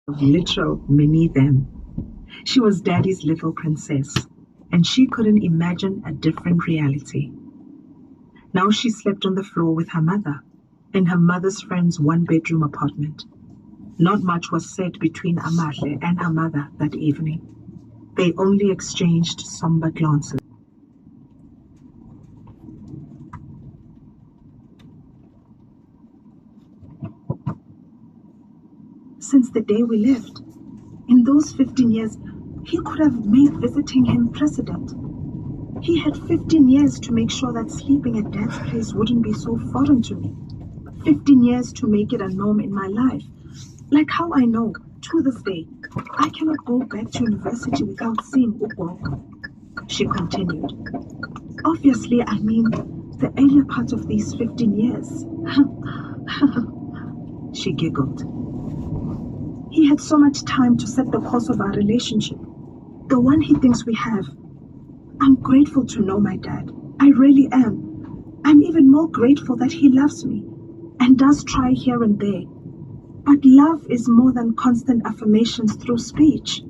of literal mini them. She was Daddy's little princess, and she couldn't imagine a different reality. Now she slept on the floor with her mother, in her mother's friend's one-bedroom apartment. Not much was said between Amahle and her mother that evening. They only exchanged somber glances. Since the day we left, in those 15 years, he could have made visiting him precedent. He had 15 years to make sure that sleeping at Dad's place wouldn't be so foreign to me. 15 years to make it a norm in my life. Like how I know, to this day, I cannot go back to university without seeing Ugogo. She continued. Obviously, I mean the earlier part of these 15 years. She giggled. He had so much time to set the course of our relationship, the one he thinks we have. I'm grateful to know my dad. I really am. I'm even more grateful that he loves me and does try here and there. But love is more than constant affirmations through speech.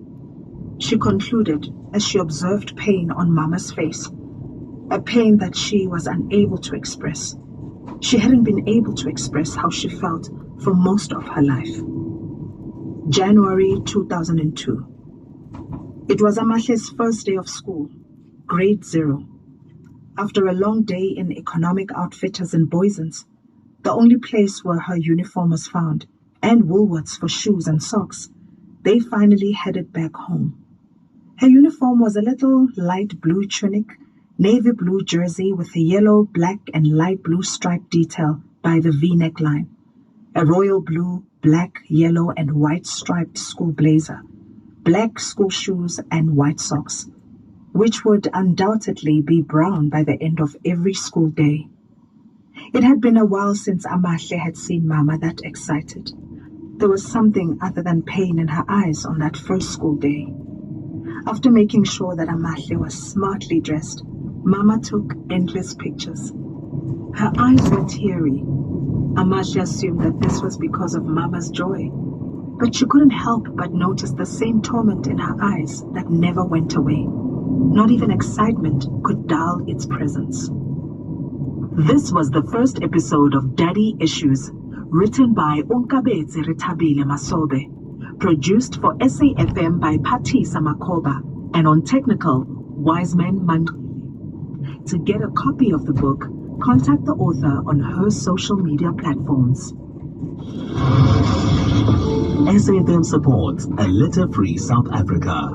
She concluded as she observed pain on Mama's face, a pain that she was unable to express. She hadn't been able to express how she felt for most of her life. January 2002. It was Amahle's first day of school, grade 0. After a long day in Economic Outfitters in Boysons, the only place where her uniform was found, and Woolworths for shoes and socks, they finally headed back home. Her uniform was a little light blue tunic, navy blue jersey with a yellow, black, and light blue stripe detail by the V-neck line, a royal blue, black, yellow, and white striped school blazer, black school shoes, and white socks, which would undoubtedly be brown by the end of every school day. It had been a while since Amahle had seen Mama that excited. There was something other than pain in her eyes on that first school day. After making sure that Amahle was smartly dressed, Mama took endless pictures. Her eyes were teary. Amahle assumed that this was because of Mama's joy, but she couldn't help but notice the same torment in her eyes that never went away. Not even excitement could dull its presence. This was the first episode of Daddy Issues, written by Onkabetse Retabile Masobe, produced for SAFM by Patisa Makoba, and on technical, Wiseman Manduli. To get a copy of the book, contact the author on her social media platforms. SAFM supports a litter-free South Africa.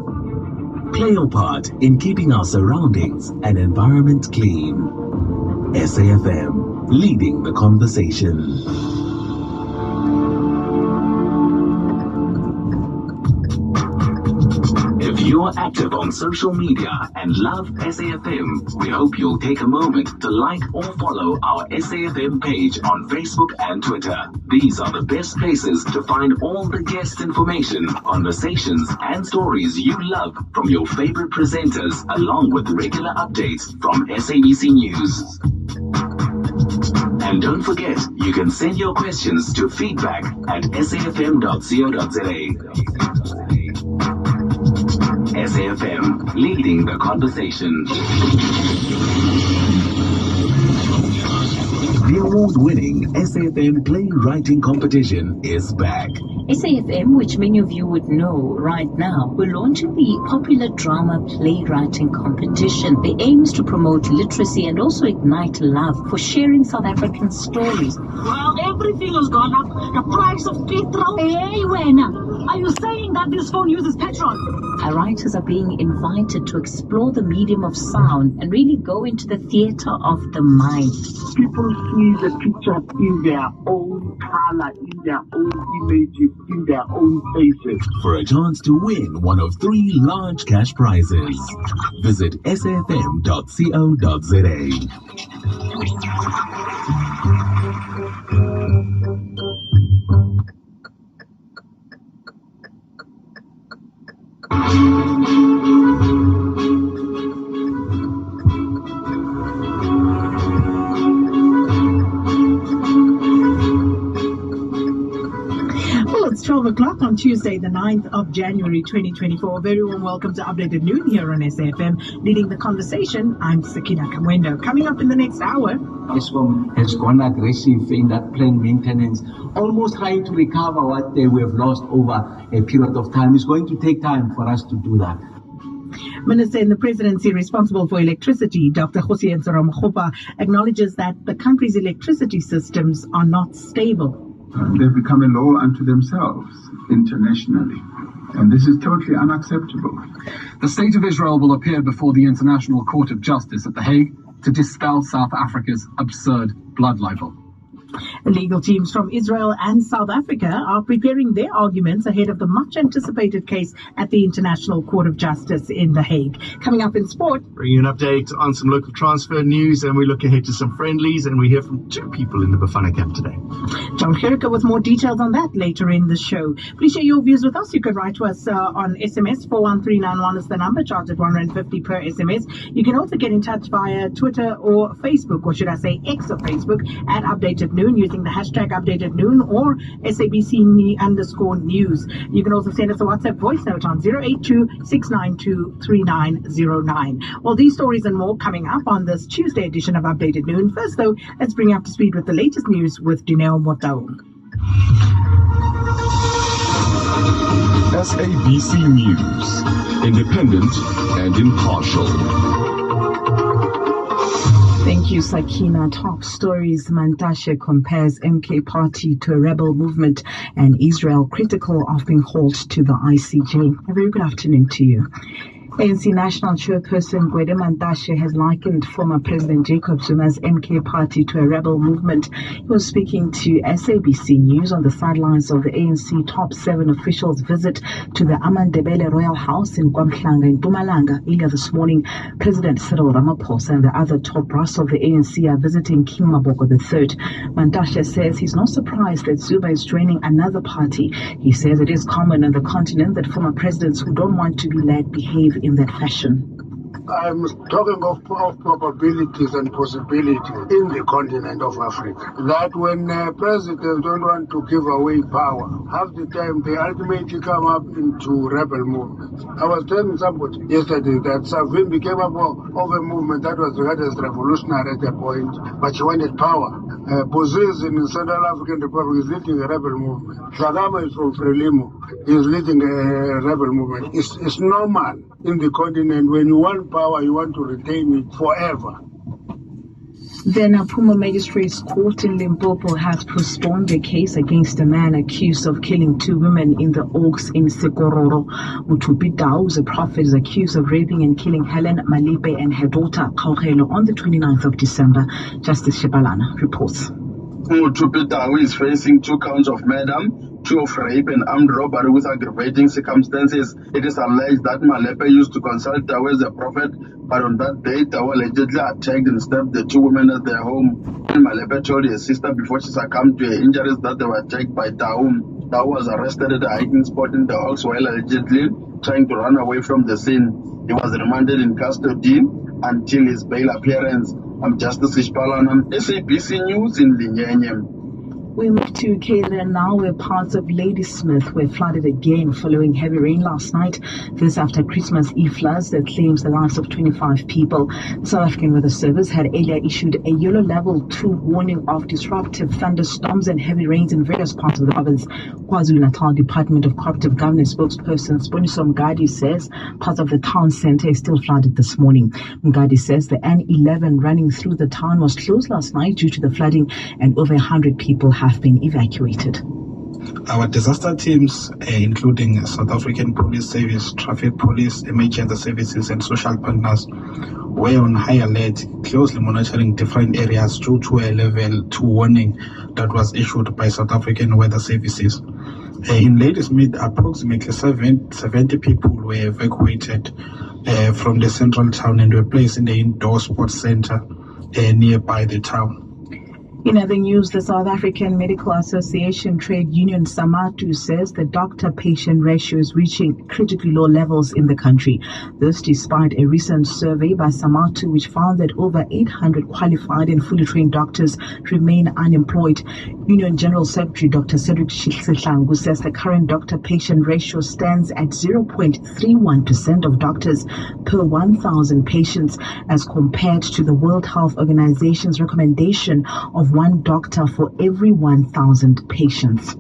Play your part in keeping our surroundings and environment clean. SAFM, leading the conversation. If you're active on social media and love SAFM, we hope you'll take a moment to like or follow our SAFM page on Facebook and Twitter. These are the best places to find all the guest information, conversations, and stories you love from your favorite presenters, along with regular updates from SABC News. And don't forget, you can send your questions to feedback@safm.co.za. SAFM, leading the conversation. The award-winning SAFM Playwriting Competition is back. SAFM, which many of you would know right now, we're launching the popular drama playwriting competition. The aim is to promote literacy and also ignite love for sharing South African stories. Well, everything has gone up. The price of petrol. Hey, Wena, are you saying that this phone uses petrol? Our writers are being invited to explore the medium of sound and really go into the theatre of the mind. People see the picture in their own color, in their own images, in their own faces. For a chance to win one of 3 large cash prizes, visit safm.co.za. Well, it's 12 o'clock. o'clock on Tuesday, the 9th of January 2024. Very warm welcome to Updated Noon here on SAFM. Leading the conversation, I'm Sakina Kamwendo. Coming up in the next hour, Eskom has gone aggressive in that plant maintenance, almost trying to recover what we have lost over a period of time. It's going to take time for us to do that. Minister in the presidency responsible for electricity, Dr. Kgosientsho Ramokgopa, acknowledges that the country's electricity systems are not stable. They've become a law unto themselves internationally, and this is totally unacceptable. The State of Israel will appear before the International Court of Justice at The Hague to dispel South Africa's absurd blood libel. Legal teams from Israel and South Africa are preparing their arguments ahead of the much-anticipated case at the International Court of Justice in The Hague. Coming up in sport, bring you an update on some local transfer news, and we look ahead to some friendlies, and we hear from two people in the Bafana camp today. John Gerke with more details on that later in the show. Please share your views with us. You can write to us on SMS. 41391 is the number, charged at 150 per SMS. You can also get in touch via Twitter or Facebook, or should I say X or Facebook, at Updated Noon, using the hashtag Updated Noon or SABC_news. You can also send us a WhatsApp voice note on 082-692-3909. Well, these stories and more coming up on this Tuesday edition of Updated Noon. First, though, let's bring you up to speed with the latest news with Dineo Motaung. SABC News, independent and impartial. Thank you, Sakina. Top stories. Mantashe compares MK party to a rebel movement, and Israel critical of being hauled to the ICJ. A very good afternoon to you. ANC National Chairperson Gwede Mantashe has likened former President Jacob Zuma's MK party to a rebel movement. He was speaking to SABC News on the sidelines of the ANC top 7 officials' visit to the Amandebele Royal House in KwaMhlanga in Mpumalanga. Earlier this morning, President Cyril Ramaphosa and the other top brass of the ANC are visiting King Maboko III. Mantashe says he's not surprised that Zuma is joining another party. He says it is common on the continent that former presidents who don't want to be led behave in that fashion. I'm talking of probabilities and possibilities in the continent of Africa. That when presidents don't want to give away power, half the time they ultimately come up into rebel movements. I was telling somebody yesterday that Savimbi came up of a movement that was regarded as revolutionary at a point, but she wanted power. Bozis in the Central African Republic is leading a rebel movement. Zagama is from Frelimo, is leading a rebel movement. It's normal in the continent. When you want power, you want to retain it forever. The Napuma Magistrates Court in Limpopo has postponed a case against a man accused of killing 2 women in the Oaks in Sekororo. Mutupi Dao, a prophet, is accused of raping and killing Helen Malipe and her daughter Kaugelo on the 29th of December. Justice Shebalana reports. Mutupi Dao is facing 2 counts of murder, 2 of rape and armed robbery with aggravating circumstances. It is alleged that Malepe used to consult Dao as a prophet, but on that day, Dao allegedly attacked and stabbed the 2 women at their home. And Malepe told her sister before she succumbed to her injuries that they were attacked by Dao. Dao was arrested at a hiking spot in the Oaks while allegedly trying to run away from the scene. He was remanded in custody until his bail appearance. I'm Justice Ishpalana, SABC News in Linyenye. We move to KZN now, where parts of Ladysmith were flooded again following heavy rain last night. This after Christmas Eve floods that claims the lives of 25 people. The South African Weather Service had earlier issued a yellow level 2 warning of disruptive thunderstorms and heavy rains in various parts of the province. KwaZulu-Natal Department of Cooperative Governance spokesperson Sponiso Mngadi says parts of the town centre is still flooded this morning. Mngadi says the N11 running through the town was closed last night due to the flooding, and over 100 people have been evacuated. Our disaster teams, including South African Police Service, Traffic Police, emergency services and social partners, were on high alert, closely monitoring different areas due to a level 2 warning that was issued by South African Weather Services. In Ladysmith, approximately 70 people were evacuated from the central town and were placed in the indoor sports center nearby the town. In other news, the South African Medical Association trade union SAMATU says the doctor-patient ratio is reaching critically low levels in the country. This despite a recent survey by SAMATU which found that over 800 qualified and fully trained doctors remain unemployed. Union General Secretary Dr. Cedric Shihlangu says the current doctor-patient ratio stands at 0.31% of doctors per 1,000 patients as compared to the World Health Organization's recommendation of one doctor for every 1,000 patients.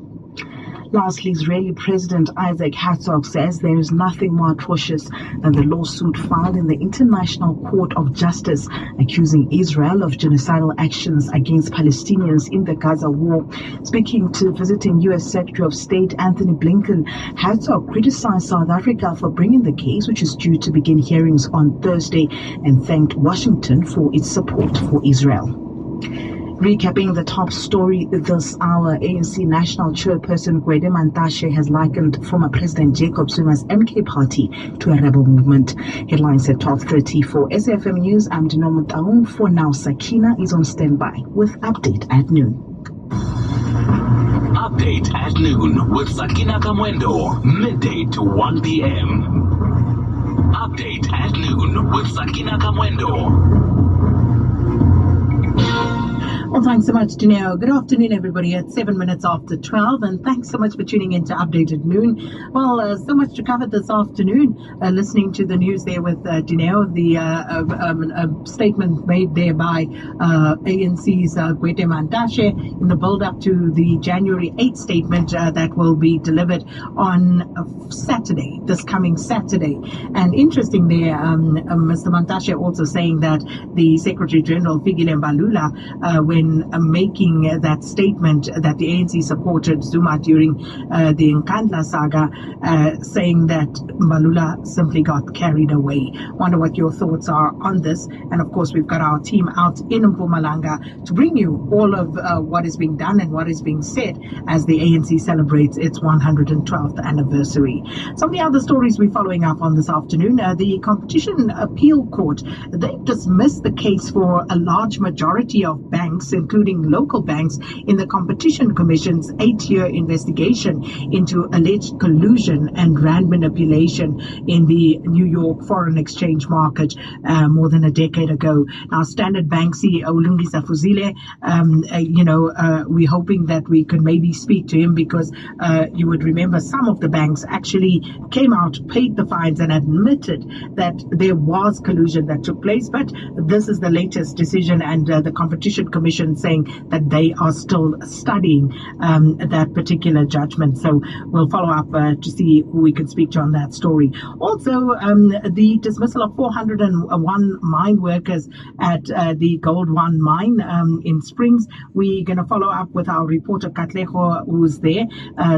Lastly, Israeli President Isaac Herzog says there is nothing more atrocious than the lawsuit filed in the International Court of Justice accusing Israel of genocidal actions against Palestinians in the Gaza war. Speaking to visiting U.S. Secretary of State Anthony Blinken, Herzog criticized South Africa for bringing the case, which is due to begin hearings on Thursday, and thanked Washington for its support for Israel. Recapping the top story this hour, ANC National Chairperson Gwede Mantashe has likened former President Jacob Zuma's MK Party to a rebel movement. Headlines at 12:30 for SAFM News. I'm Dinamo Taung. For now, Sakina is on standby with Update at Noon. Update at Noon with Sakina Kamwendo, midday to 1 p.m. Update at Noon with Sakina Kamwendo. Well, thanks so much, Dineo. Good afternoon, everybody. It's 7 minutes after 12, and thanks so much for tuning in to Update at Noon. Well, so much to cover this afternoon. Listening to the news there with Dineo, the statement made there by ANC's Gwede Mantashe in the build-up to the January 8th statement that will be delivered on Saturday, this coming Saturday. And interesting there, Mr. Mantashe also saying that the Secretary General Fikile Mbalula, when making that statement that the ANC supported Zuma during the Nkandla saga, saying that Mbalula simply got carried away. Wonder what your thoughts are on this. And of course, we've got our team out in Mpumalanga to bring you all of what is being done and what is being said as the ANC celebrates its 112th anniversary. Some of the other stories we're following up on this afternoon, the Competition Appeal Court, they've dismissed the case for a large majority of banks, including local banks, in the Competition Commission's 8-year investigation into alleged collusion and rand manipulation in the New York foreign exchange market more than a decade ago. Now, Standard Bank CEO Lungisa Fuzile, we're hoping that we could maybe speak to him because you would remember some of the banks actually came out, paid the fines, and admitted that there was collusion that took place. But this is the latest decision, and the Competition Commission saying that they are still studying that particular judgment. So we'll follow up to see who we can speak to on that story. Also, the dismissal of 401 mine workers at the Gold One mine in Springs. We're going to follow up with our reporter Katleho, who's there.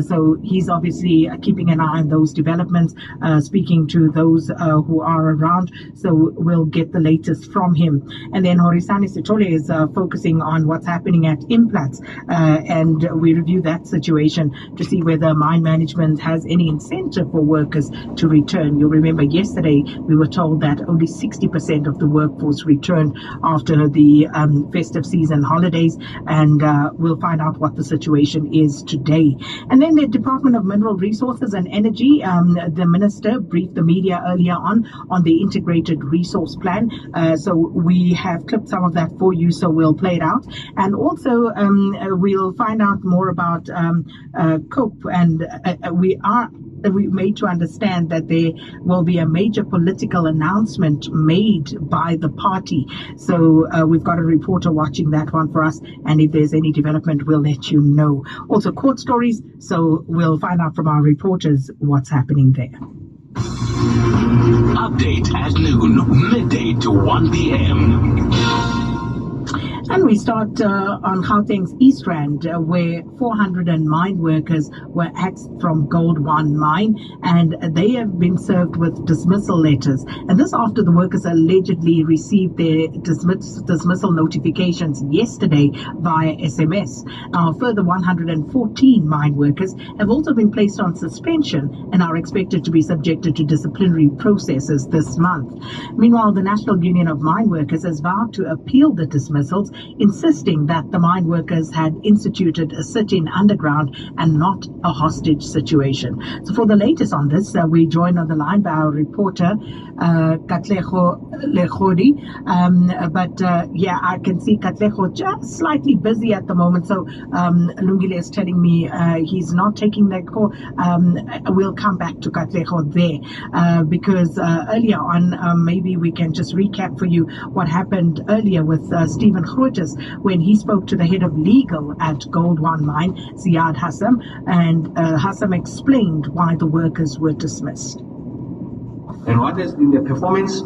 So he's obviously keeping an eye on those developments, speaking to those who are around. So we'll get the latest from him. And then Horisani Sitole is focusing on what's happening at Implats, and we review that situation to see whether mine management has any incentive for workers to return. You'll remember yesterday we were told that only 60% of the workforce returned after the festive season holidays, and we'll find out what the situation is today. And then the Department of Mineral Resources and Energy, the minister briefed the media earlier on the integrated resource plan. So we have clipped some of that for you, so we'll play it out. And also we'll find out more about COPE, and we made to understand that there will be a major political announcement made by the party. So we've got a reporter watching that one for us, and if there's any development, we'll let you know. Also court stories, so we'll find out from our reporters what's happening there. Update at Noon, midday to 1 p.m. And we start on Gauteng's East Rand, where 400 mine workers were axed from Gold One mine, and they have been served with dismissal letters. And this after the workers allegedly received their dismissal notifications yesterday via SMS. Now, further 114 mine workers have also been placed on suspension and are expected to be subjected to disciplinary processes this month. Meanwhile, the National Union of Mine Workers has vowed to appeal the dismissals insisting that the mine workers had instituted a sit-in underground and not a hostage situation. So for the latest on this, we joined on the line by our reporter, Katlego Legodi. Yeah, I can see Katlego just slightly busy at the moment. So Lungile is telling me he's not taking that call. We'll come back to Katlego there because earlier on, maybe we can just recap for you what happened earlier with Stephen Grootes when he spoke to the head of legal at Gold One Mine, Ziad Hassam, and Hassam explained why the workers were dismissed. And what has been the performance?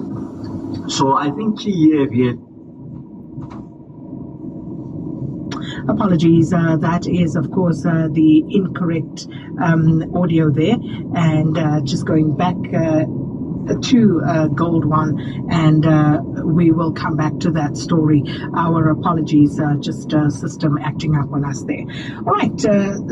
So I think key here. Apologies, that is of course the incorrect audio there, and just going back to Gold One, and we will come back to that story. Our apologies, just system acting up on us there. All right,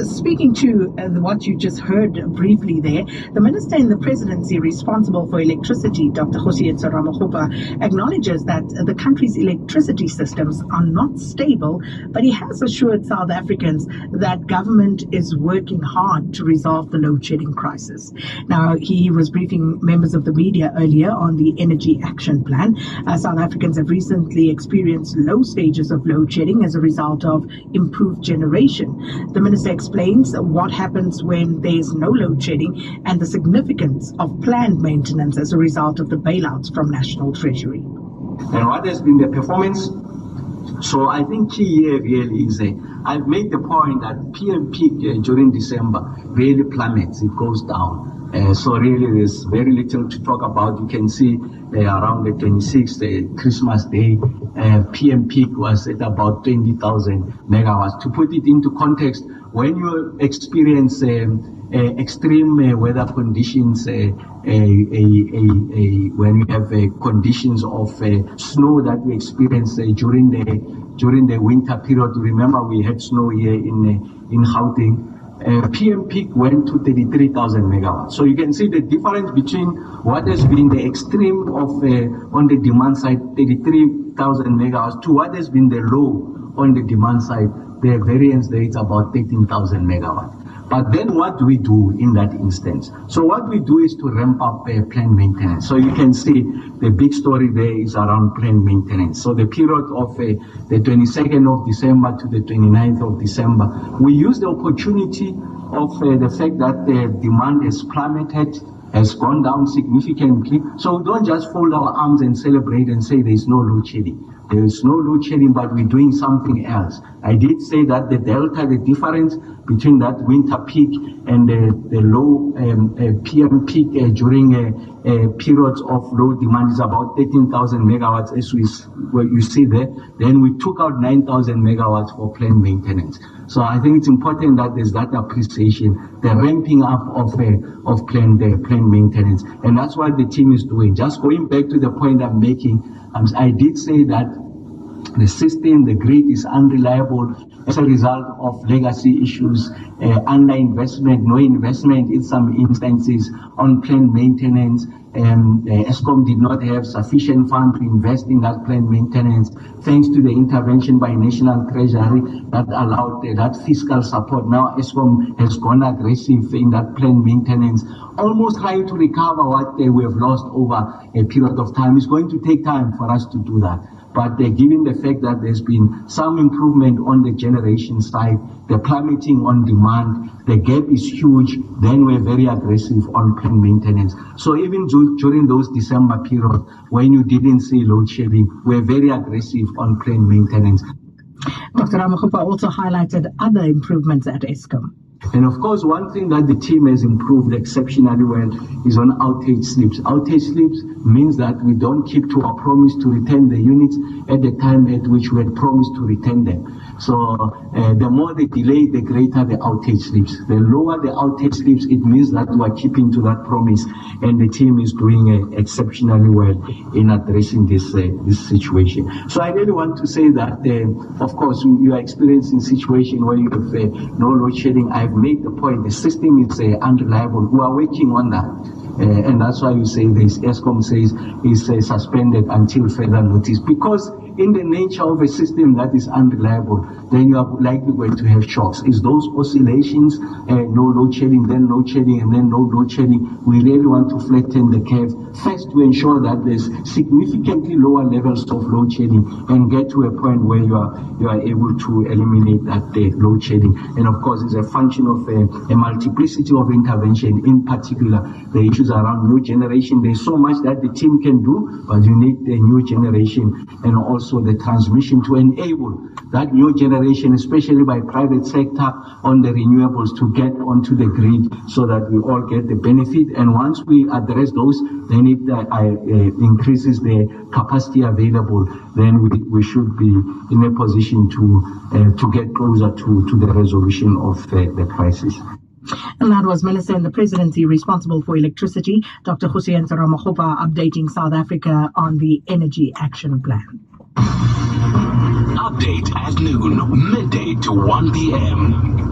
speaking to what you just heard briefly there, the minister in the presidency responsible for electricity, Dr. Kgosietso Ramokgopa, acknowledges that the country's electricity systems are not stable, but he has assured South Africans that government is working hard to resolve the load shedding crisis. Now, he was briefing members of the media earlier on the Energy Action Plan. South Africans have recently experienced low stages of load shedding as a result of improved generation. The minister explains what happens when there is no load shedding and the significance of planned maintenance as a result of the bailouts from National Treasury. And what has been the performance? So I think key here really is I've made the point that PM peak during December really plummets, it goes down. So really there's very little to talk about. You can see around the 26th, Christmas Day, PM peak was at about 20,000 megawatts. To put it into context, when you experience extreme weather conditions, when you have conditions of snow that we experienced during the winter period, remember we had snow here in Gauteng. PM peak went to 33,000 megawatts. So you can see the difference between what has been the extreme of on the demand side, 33,000 megawatts, to what has been the low on the demand side. The variance there is about 13,000 megawatts. But then what do we do in that instance? So what we do is to ramp up planned maintenance. So you can see the big story there is around planned maintenance. So the period of the 22nd of December to the 29th of December, we use the opportunity of the fact that the demand has plummeted, has gone down significantly. So we don't just fold our arms and celebrate and say there is no load shedding. There is no load shedding, but we're doing something else. I did say that the delta, the difference between that winter peak and the low PM peak during periods of low demand is about 13,000 megawatts, as you see there. Then we took out 9,000 megawatts for planned maintenance. So I think it's important that there's that appreciation, the ramping up of planned maintenance. And that's what the team is doing. Just going back to the point I'm making, I did say that the system, the grid is unreliable as a result of legacy issues, underinvestment, no investment in some instances on planned maintenance. Eskom did not have sufficient funds to invest in that planned maintenance, thanks to the intervention by National Treasury that allowed that fiscal support. Now Eskom has gone aggressive in that planned maintenance, almost trying to recover what we have lost over a period of time. It's going to take time for us to do that. But given the fact that there's been some improvement on the generation side, the plummeting on demand, the gap is huge, then we're very aggressive on planned maintenance. So even during those December periods, when you didn't see load shedding, we're very aggressive on planned maintenance. Dr. Ramokgopa also highlighted other improvements at Eskom. And of course, one thing that the team has improved exceptionally well is on outage slips. Outage slips means that we don't keep to our promise to return the units at the time at which we had promised to return them. So the more they delay, the greater the outage slips. The lower the outage slips, it means that we are keeping to that promise, and the team is doing exceptionally well in addressing this situation. So I really want to say that, of course, you are experiencing a situation where you have no load shedding. I've made the point, the system is unreliable. We are working on that. And that's why you say this, Eskom says is suspended until further notice, because in the nature of a system that is unreliable, then you are likely going to have shocks. Is those oscillations, no load shedding, then load shedding, and then no load shedding? We really want to flatten the curve first to ensure that there's significantly lower levels of load shedding and get to a point where you are able to eliminate that load shedding. And of course, it's a function of a multiplicity of intervention, in particular the issues around new generation. There's so much that the team can do, but you need the new generation and also the transmission to enable that new generation, especially by private sector on the renewables, to get onto the grid so that we all get the benefit. And once we address those, then it increases the capacity available, then we should be in a position to get closer to the resolution of the crisis. And that was Minister in the Presidency responsible for electricity, Dr. Hussein Ramokgopa, updating South Africa on the Energy Action Plan. Update at noon, midday to 1 p.m.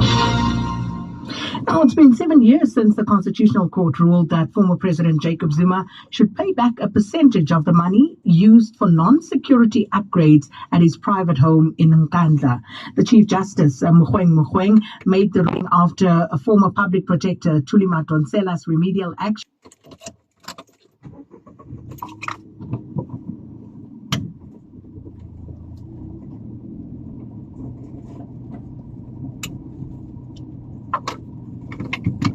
Now, it's been 7 years since the Constitutional Court ruled that former President Jacob Zuma should pay back a percentage of the money used for non-security upgrades at his private home in Nkandla. The Chief Justice, Mogoeng, made the ruling after a former public protector, Thuli Madonsela's remedial action.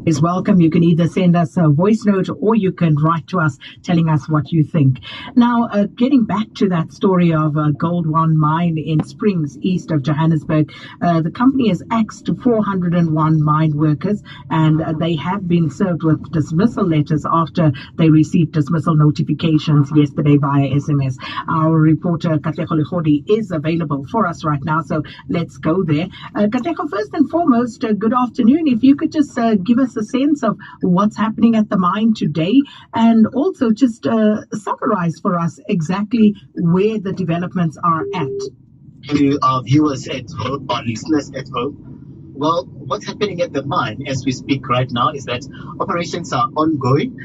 Is welcome. You can either send us a voice note or you can write to us telling us what you think. Now, getting back to that story of Gold One mine in Springs, east of Johannesburg, the company has axed 401 mine workers, and they have been served with dismissal letters after they received dismissal notifications yesterday via SMS. Our reporter Katlego Legodi is available for us right now, so let's go there. Katlego, first and foremost, good afternoon. If you could just give us a sense of what's happening at the mine today, and also just summarize for us exactly where the developments are at. To our viewers at home, our listeners at home, well, what's happening at the mine as we speak right now is that operations are ongoing.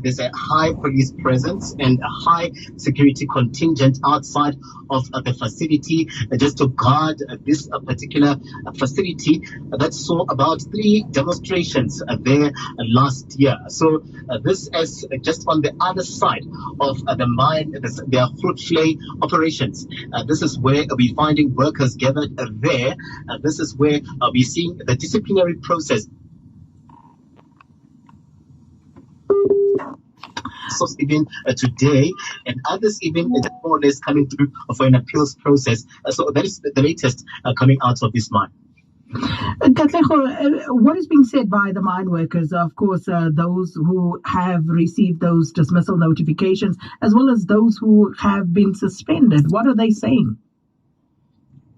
There's a high police presence and a high security contingent outside of the facility just to guard this particular facility that saw about 3 demonstrations there last year. So this is just on the other side of the mine, their fruit fly operations. This is where we're finding workers gathered there. This is where we're seeing the disciplinary process. Even today, and others even more or less coming through for an appeals process. So that is the latest coming out of this mine. Katlego, what is being said by the mine workers, of course, those who have received those dismissal notifications, as well as those who have been suspended, what are they saying?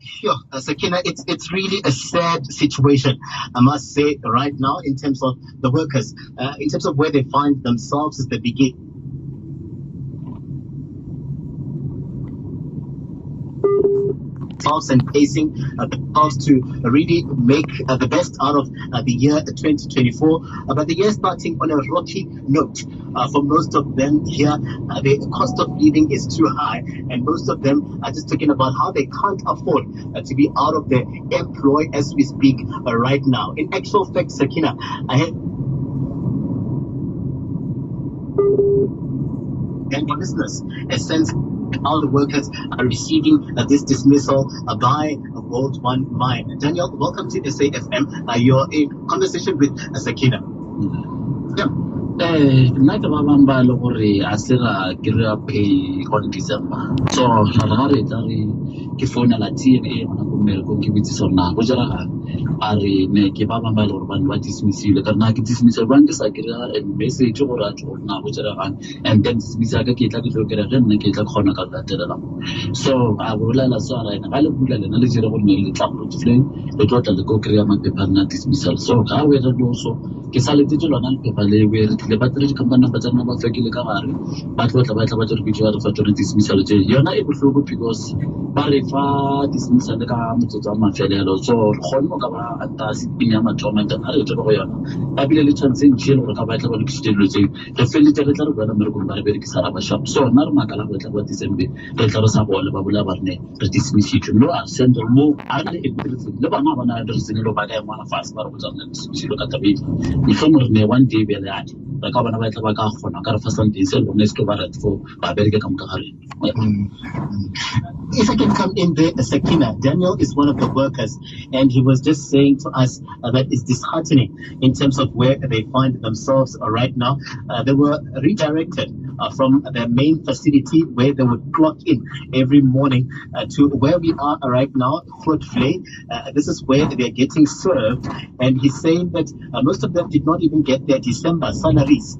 Sure, Sakina, it's really a sad situation, I must say, right now, in terms of the workers, in terms of where they find themselves as they begin. And facing the cost to really make the best out of the year 2024, but the year starting on a rocky note. For most of them here, the cost of living is too high, and most of them are just talking about how they can't afford to be out of their employ as we speak right now. In actual fact, Sakina, I had the business a sense how the workers are receiving this dismissal by Gold One Mine. Daniel, welcome to SAFM. You're in conversation with Sakina. Nna ke ba bang ba le gore a se ra kry-a pay on December, so ra re tla re ke founela TNA gona ko mmerekong ke botsisa gore na go jaragang, a re ne ke ba bang ba le gore bane ba dismissile ka re na ke dismissile bang ke sa kry-a message gore a tle gore na go jaragang, and then dismissa ka ke tla ke tlo kry-a ge nna ke tla kgona ka latelela mo. So a bolela so a ra ena ga le bula lena le jere gore ne le tla fleng le tlo tla le go kry-a mapepa nna dismissal. So ga we re lo so ke sa letsetse lona lepepa le we re le battery di-company number tsa rona ba fekile ka gare ba tlotla ba tla ba re bitso re fa tsone dismissal tse yona e bohloko because ba re fa dismissal ka motsotso wa mafelelo so re kgonne ka ba anta siping ya mathomo and ha re tlo go yona ba bile le chance e ntšhi gore ka ba tla ba lokisitse dilo tse re feletse re tla re bona mmereko ba re berekisana ba shop so nna re makala go tla ba December re tla re sa bole ba bola ba rene re dismissitse no a send mo a le le bana ba na re sene lo ba ka ngwana fast ba re botsa nna dismissilo ka tabedi ni fo re ne one day be le ati ba ka bana ba tla ba ka gona ka re fa something se lo ne se ba re for ba bereke ka mka gare. If I can come in there, Sakina, Daniel is one of the workers, and he was just saying to us that it's disheartening in terms of where they find themselves right now. They were redirected from their main facility where they would clock in every morning to where we are right now, Fort Flay. This is where they're getting served, and he's saying that most of them did not even get their December salaries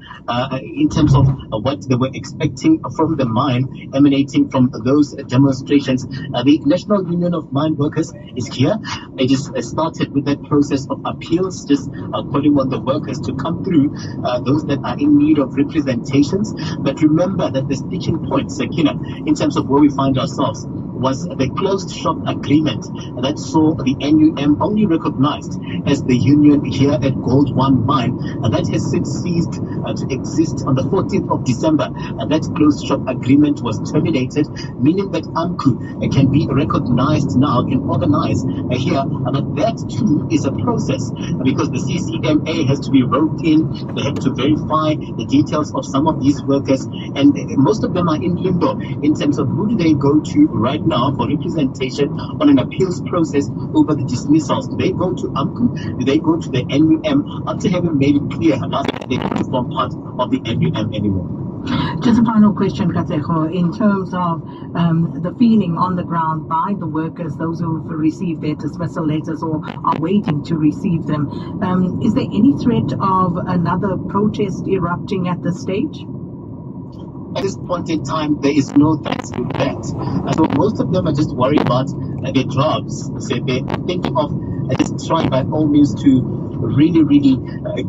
in terms of what they were expecting from the mine emanating from those demonstrations. The National Union of Mine Workers is here. It just started with that process of appeals, just calling on the workers to come through, those that are in need of representations. But remember that the sticking point, Sakina, in terms of where we find ourselves, was the closed shop agreement that saw the NUM only recognized as the union here at Gold One Mine, and that has since ceased to exist on the 14th of December. And that closed shop agreement was terminated, meaning that AMCU can be recognized now, can organize here, but that too is a process because the CCMA has to be roped in. They have to verify the details of some of these workers, and most of them are in limbo in terms of who do they go to right now for representation on an appeals process over the dismissals. Do they go to AMCU? Do they go to the NUM after having made it clear that they don't form part of the NUM anymore? Just a final question, Katlego, in terms of the feeling on the ground by the workers, those who have received their dismissal letters or are waiting to receive them. Is there any threat of another protest erupting at this stage? At this point in time, there is no threat to that. So most of them are just worried about their jobs. So they're thinking of just trying by all means to really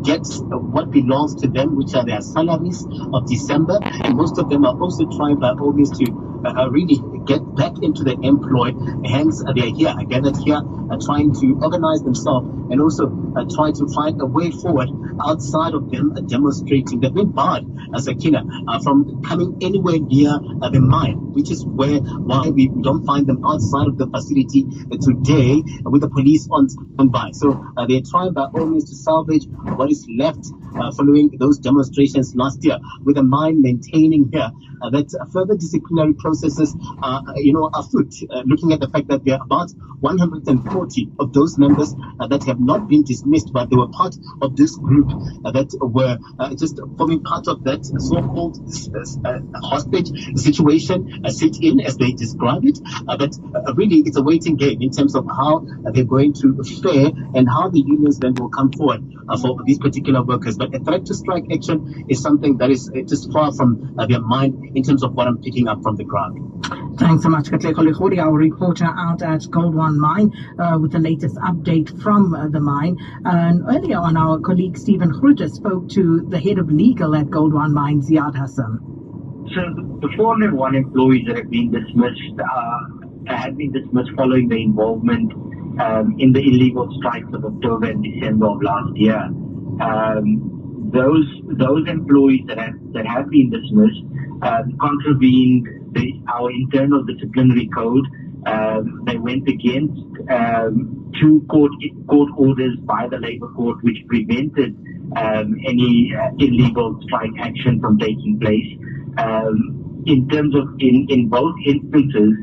get what belongs to them, which are their salaries of December. And most of them are also trying by all means to really get back into the employ. Hence, they are here, gathered here, trying to organize themselves and also try to find a way forward outside of them demonstrating. They've been barred, Sakina, from coming anywhere near the mine, which is why we don't find them outside of the facility today with the police on by. So they're trying by all means to salvage what is left following those demonstrations last year, with the mine maintaining here that further disciplinary processes are afoot, looking at the fact that there are about 140 of those members that have not been dismissed, but they were part of this group that were just forming part of that so-called hostage situation, sit-in as they describe it. But really, it's a waiting game in terms of how they're going to fare and how the unions then will come forward for these particular workers. But a threat to strike action is something that is just far from their mind in terms of what I'm picking up from the ground. Thanks so much, Katlego Lehori, our reporter out at Gold One Mine, with the latest update from the mine. And earlier on, our colleague Stephen Groote spoke to the head of legal at Gold One Mine, Ziad Hassan. So the 401 employees that have been dismissed following their involvement in the illegal strikes of October and December of last year. Those employees that have been dismissed contravened our internal disciplinary code. They went against two court orders by the Labour Court, which prevented any illegal strike action from taking place. In terms of in both instances,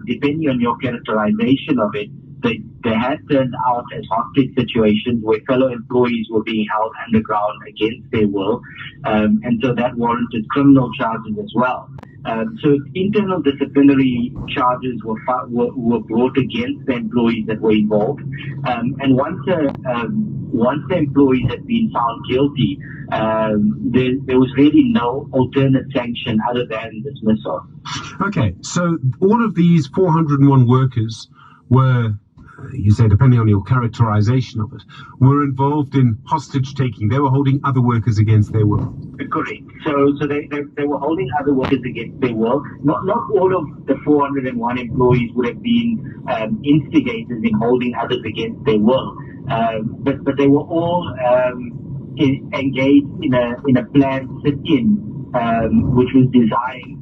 depending on your characterization of it, they had turned out as hostage situations where fellow employees were being held underground against their will, and so that warranted criminal charges as well. So internal disciplinary charges were brought against the employees that were involved, and once the employees had been found guilty, there was really no alternate sanction other than dismissal. Okay, so all of these 401 workers were you say, depending on your characterization of it, were involved in hostage taking. They were holding other workers against their will. Correct. So they were holding other workers against their will. Not all of the 401 employees would have been instigators in holding others against their will, but they were all engaged in a planned sit-in, which was designed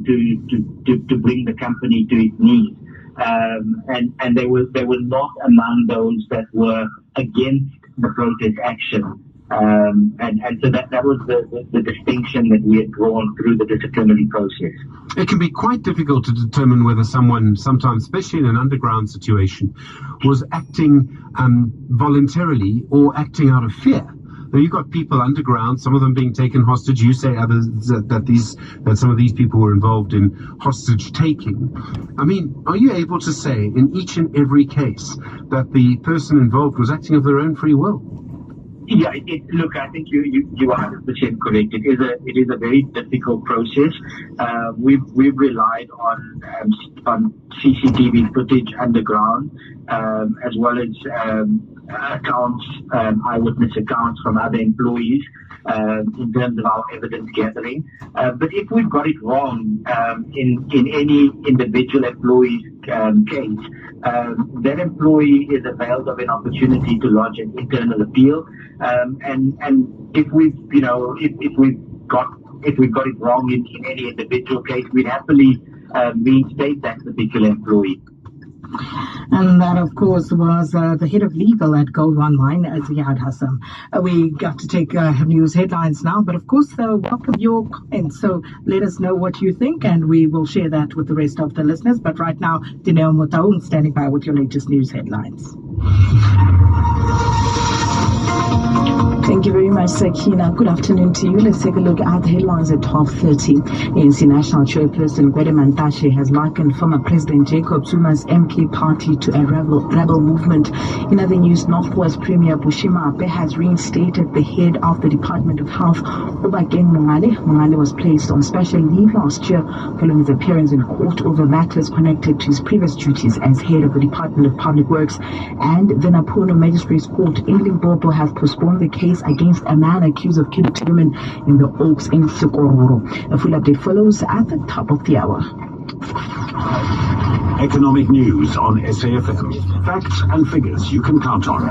to bring the company to its knees. And they were not among those that were against the protest action. And so that was the distinction that we had drawn through the disciplinary process. It can be quite difficult to determine whether someone, sometimes, especially in an underground situation, was acting voluntarily or acting out of fear. Now, you've got people underground, some of them being taken hostage. You say others that some of these people were involved in hostage taking. I mean, are you able to say in each and every case that the person involved was acting of their own free will? Yeah, look, I think you are 100% correct. It is a very difficult process. We've relied on CCTV footage underground, as well as accounts, eyewitness accounts from other employees in terms of our evidence gathering. But if we've got it wrong in any individual employee's case, that employee is availed of an opportunity to lodge an internal appeal. And if we've got it wrong in any individual case, we'd happily reinstate that particular employee. And that, of course, was the head of legal at Gold Online, Ziad Hassan. We got to take news headlines now, but of course, welcome your comments. So let us know what you think, and we will share that with the rest of the listeners. But right now, Dineo Motaung standing by with your latest news headlines. Thank you very much, Sakina. Good afternoon to you. Let's take a look at the headlines at 12:30. ANC National Chairperson Gwede Mantashe has likened former President Jacob Zuma's MK party to a rebel movement. In other news, Northwest Premier Bushima Ape has reinstated the head of the Department of Health, Obakeng Mongale. Mongale was placed on special leave last year following his appearance in court over matters connected to his previous duties as head of the Department of Public Works. And the Napono Magistrates Court in Limpopo has postponed the case against a man accused of killing 2 women in the Oaks in Sikororo. A full update follows at the top of the hour. Economic news on SAFM. Facts and figures you can count on.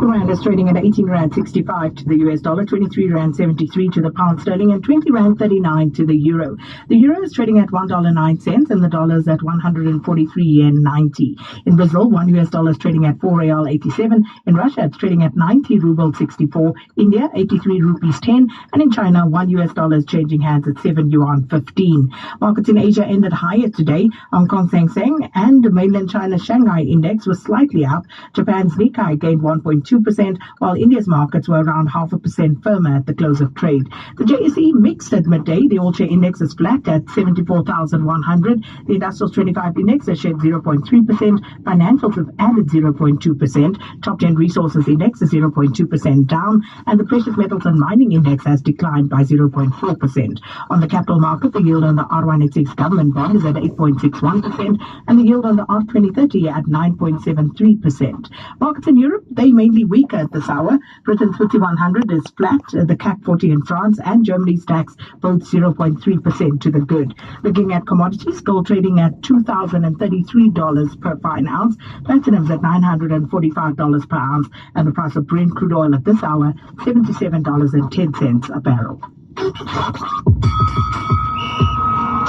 The rand is trading at 18 rand 65 to the US dollar, 23 rand 73 to the pound sterling, and 20 rand 39 to the euro. The euro is trading at $1.09 and the dollar is at 143 yen 90. In Brazil, $1 US is trading at 4 real 87. In Russia, it's trading at 90 ruble 64. India, 83 rupees 10. And in China, $1 US is changing hands at 7 yuan 15. Markets in Asia ended higher today. Hong Kong Hang Seng and mainland China's Shanghai index was slightly up. Japan's Nikkei gained 1.2%, while India's markets were around 0.5% firmer at the close of trade. The JSE mixed at midday. The all-share index is flat at 74,100. The industrials 25 index has shed 0.3%. Financials have added 0.2%. Top 10 resources index is 0.2% down, and the precious metals and mining index has declined by 0.4%. On the capital market, the yield on the R186 government bond is at 8.61%, and the yield on the R2030 at 9.73%. Markets in Europe, they mainly weaker at this hour. Britain's FTSE 100 is flat, the CAC 40 in France and Germany's DAX both 0.3% to the good. Looking at commodities, gold trading at $2,033 per fine ounce, platinum's at $945 per ounce, and the price of Brent crude oil at this hour, $77.10 a barrel.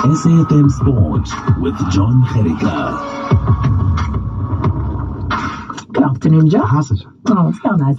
SAFM Sport with John Herika. Good afternoon, John. How's it? Oh, it's so nice.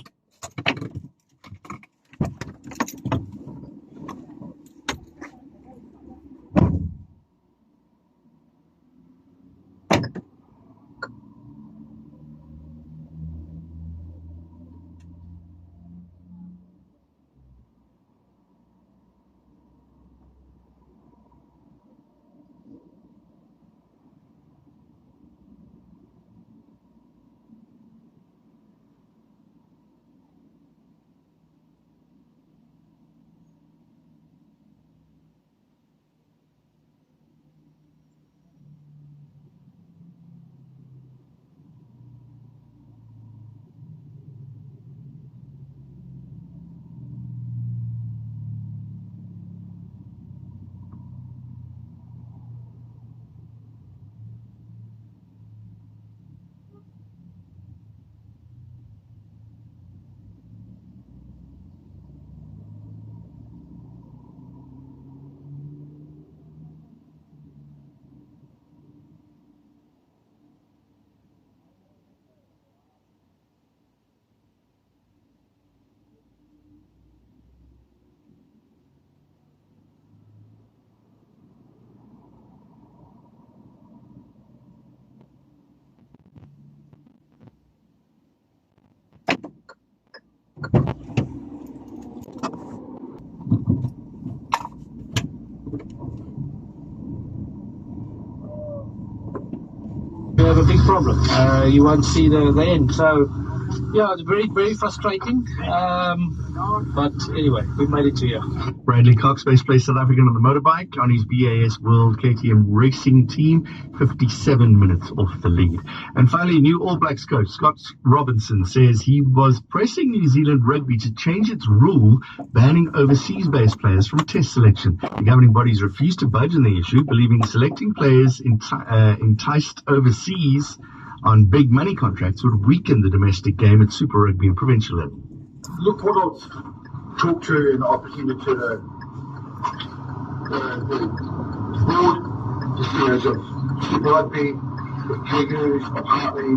We have a big problem. You won't see the end. So, yeah, it's very, very frustrating. But anyway, we made it to here. Bradley Cox based plays South African on the motorbike on his BAS World KTM Racing team, 57 minutes off the lead. And finally, new All Blacks coach Scott Robinson says he was pressing New Zealand Rugby to change its rule banning overseas-based players from test selection. The governing bodies refused to budge on the issue, believing selecting players enticed overseas on big money contracts would weaken the domestic game at Super Rugby and provincial level. Look what I've talked to and opportunity to the board, just as of rugby, with Jaggers, Hartley,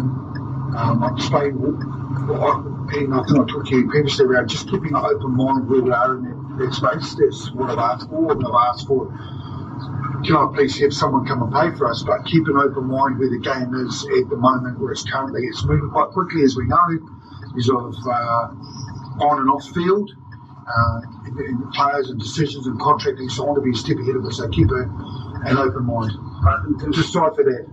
Spain, and I think I talked to you previously around just keeping an open mind where we are in that space. That's what I've asked for, and I've asked for, can I please have someone come and pay for us, but keep an open mind where the game is at the moment, where it's currently. It's moving quite quickly, as we know, because of on and off field, and players and decisions and contracting, so I want to be a step ahead of us, so keep an open mind. Just sorry for that.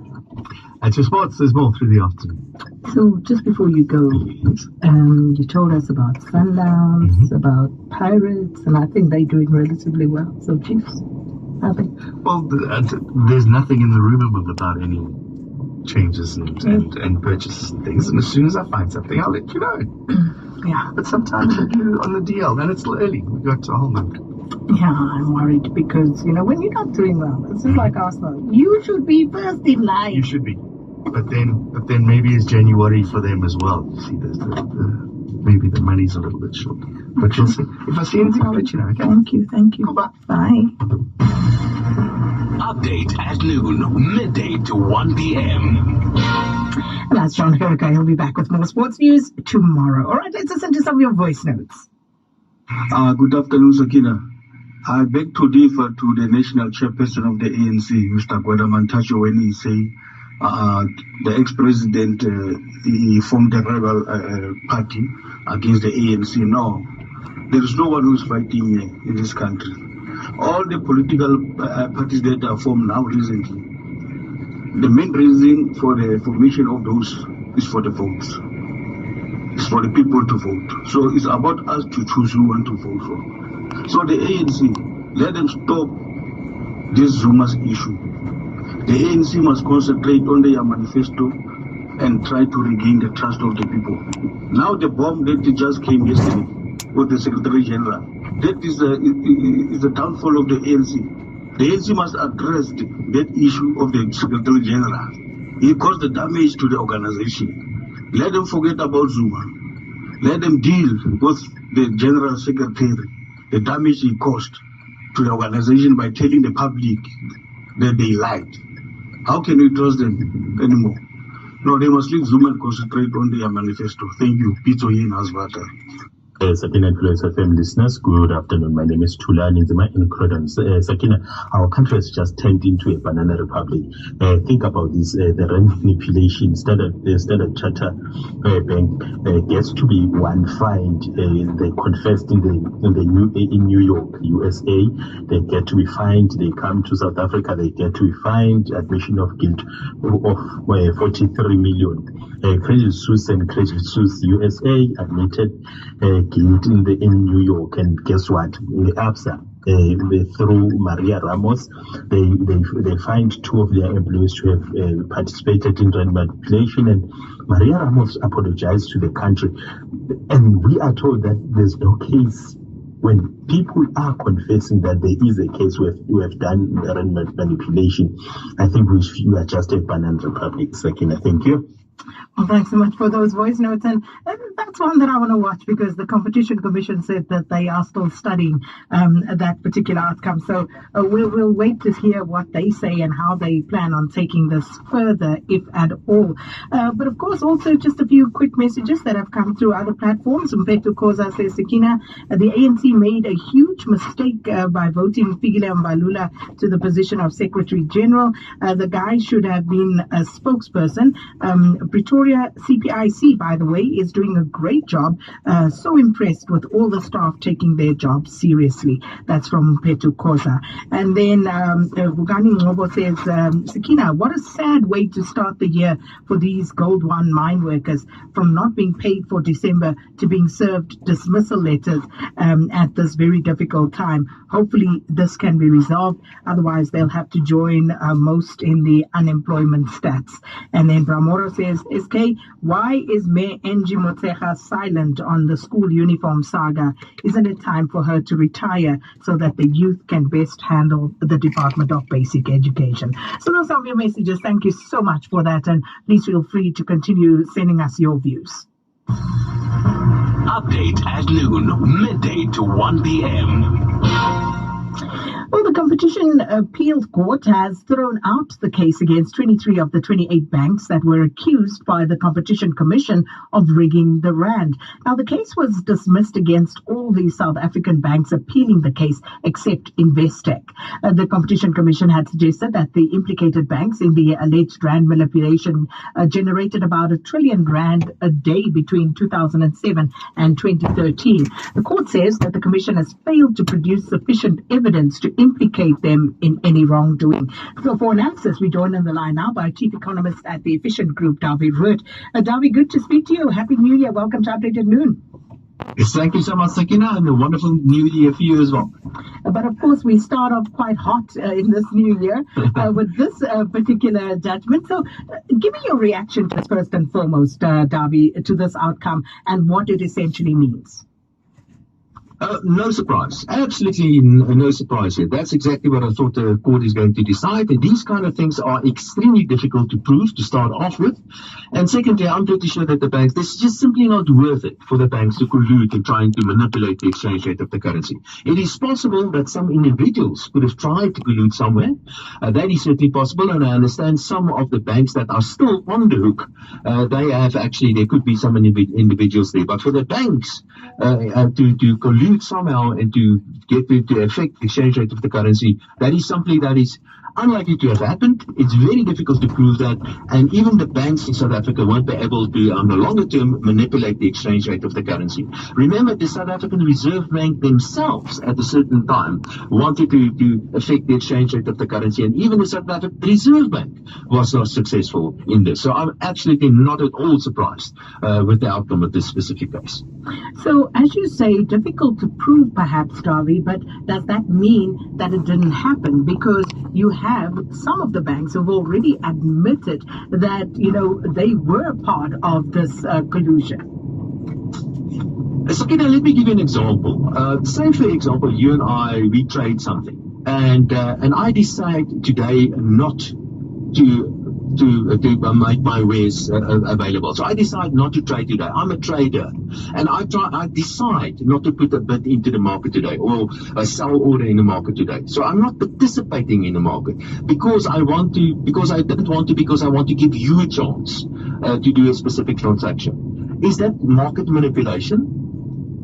At your sports, there's more through the afternoon. So just before you go, you told us about Sundowns, about Pirates, and I think they're doing relatively well. So Chiefs, I think. Well, there's nothing in the rumour book about any changes and purchases and things, and as soon as I find something, I'll let you know. Yeah. But sometimes I do on the DL, and it's still early. We've got a whole month. Yeah, I'm worried because, when you're not doing well, it's just like Arsenal. You should be first in line. You should be. But then maybe it's January for them as well. You see, maybe the money's a little bit short. But we'll see. If I see anything, I'll let you know. Okay? Thank you. Bye. Bye. Update at noon, midday to 1 p.m. And that's John Herker. He'll be back with more sports news tomorrow. All right, let's listen to some of your voice notes. Good afternoon, Sakina. I beg to differ to the national chairperson of the ANC, Mr. Gwada Mantashe, when he say the ex-president he formed a rebel party against the ANC. No, there is no one who is fighting in this country. All the political parties that are formed now recently, the main reason for the formation of those is for the votes. It's for the people to vote. So it's about us to choose who we want to vote for. So the ANC, let them stop this Zuma's issue. The ANC must concentrate on their manifesto and try to regain the trust of the people. Now the bomb that just came yesterday with the Secretary General, that is the downfall of the ANC. The ANC must address that issue of the Secretary General. He caused the damage to the organization. Let them forget about Zuma. Let them deal with the General Secretary, the damage he caused to the organization by telling the public that they lied. How can we trust them anymore? No, they must leave Zuma and concentrate on their manifesto. Thank you. Pito Yin Hasvata. Sakina and Influence FM listeners, good afternoon. My name is Tulani Nzima in Credence. Sakina, our country has just turned into a banana republic. Think about this, the rand manipulation. The Standard Chartered Bank gets to be one fined. They confessed in New York, USA. They get to be fined. They come to South Africa. They get to be fined. Admission of guilt of 43 million. Credit Suisse and Credit Suisse USA admitted guilt in New York, and guess what? ABSA, through Maria Ramos, they fined two of their employees to have participated in rand manipulation, and Maria Ramos apologized to the country. And we are told that there's no case. When people are confessing that there is a case where we have done rand manipulation, I think we are just a banana republic. Sakina, thank you. Well, thanks so much for those voice notes. And that's one that I want to watch because the Competition Commission said that they are still studying that particular outcome. So we'll wait to hear what they say and how they plan on taking this further, if at all. But of course, also just a few quick messages that have come through other platforms. Umpetu Koza says, Sakina, the ANC made a huge mistake by voting Fikile Mbalula to the position of Secretary General. The guy should have been a spokesperson. Pretoria Pretoria CPIC, by the way, is doing a great job. So impressed with all the staff taking their job seriously. That's from Petu Koza. And then Vugani Ngobo says, Sakina, what a sad way to start the year for these Gold One mine workers, from not being paid for December to being served dismissal letters at this very difficult time. Hopefully this can be resolved. Otherwise, they'll have to join most in the unemployment stats. And then Bramoro says, SK, why is Mayor Angie Motsecha silent on the school uniform saga? Isn't it time for her to retire so that the youth can best handle the Department of Basic Education? So those are your messages. Thank you so much for that. And please feel free to continue sending us your views. Update at noon, midday to 1 p.m. Well, the Competition Appeals Court has thrown out the case against 23 of the 28 banks that were accused by the Competition Commission of rigging the rand. Now, the case was dismissed against all the South African banks appealing the case, except Investec. The Competition Commission had suggested that the implicated banks in the alleged rand manipulation generated about R1 trillion a day between 2007 and 2013. The court says that the Commission has failed to produce sufficient evidence to implicate them in any wrongdoing. So for analysis, we join on the line now by Chief Economist at the Efficient Group, Dawie Rood. Dawie, good to speak to you. Happy New Year. Welcome to Update at Noon. Yes, thank you so much, Sakina, and a wonderful New Year for you as well. But of course, we start off quite hot in this new year with this particular judgment. So give me your reaction to this first and foremost, Dawie, to this outcome and what it essentially means. No surprise. Absolutely no surprise here. That's exactly what I thought the court is going to decide. And these kind of things are extremely difficult to prove to start off with. And secondly, I'm pretty sure that the banks, this is just simply not worth it for the banks to collude in trying to manipulate the exchange rate of the currency. It is possible that some individuals could have tried to collude somewhere. That is certainly possible. And I understand some of the banks that are still on the hook, there could be some individuals there. But for the banks to collude somehow and to get to affect the exchange rate of the currency, that is something that is unlikely to have happened. It's very difficult to prove that, and even the banks in South Africa won't be able to, on the longer term, manipulate the exchange rate of the currency. Remember, the South African Reserve Bank themselves, at a certain time, wanted to affect the exchange rate of the currency, and even the South African Reserve Bank was not successful in this. So I'm absolutely not at all surprised with the outcome of this specific case. So, as you say, difficult to prove perhaps, Dawie, but does that mean that it didn't happen? Because you have some of the banks who've already admitted that, they were part of this collusion. Sakina, let me give you an example. Say, for example, you and I, we trade something, and I decide today not to make my wares available. So I decide not to trade today. I'm a trader, and I decide not to put a bid into the market today or a sell order in the market today. So I'm not participating in the market because I want to give you a chance to do a specific transaction. Is that market manipulation?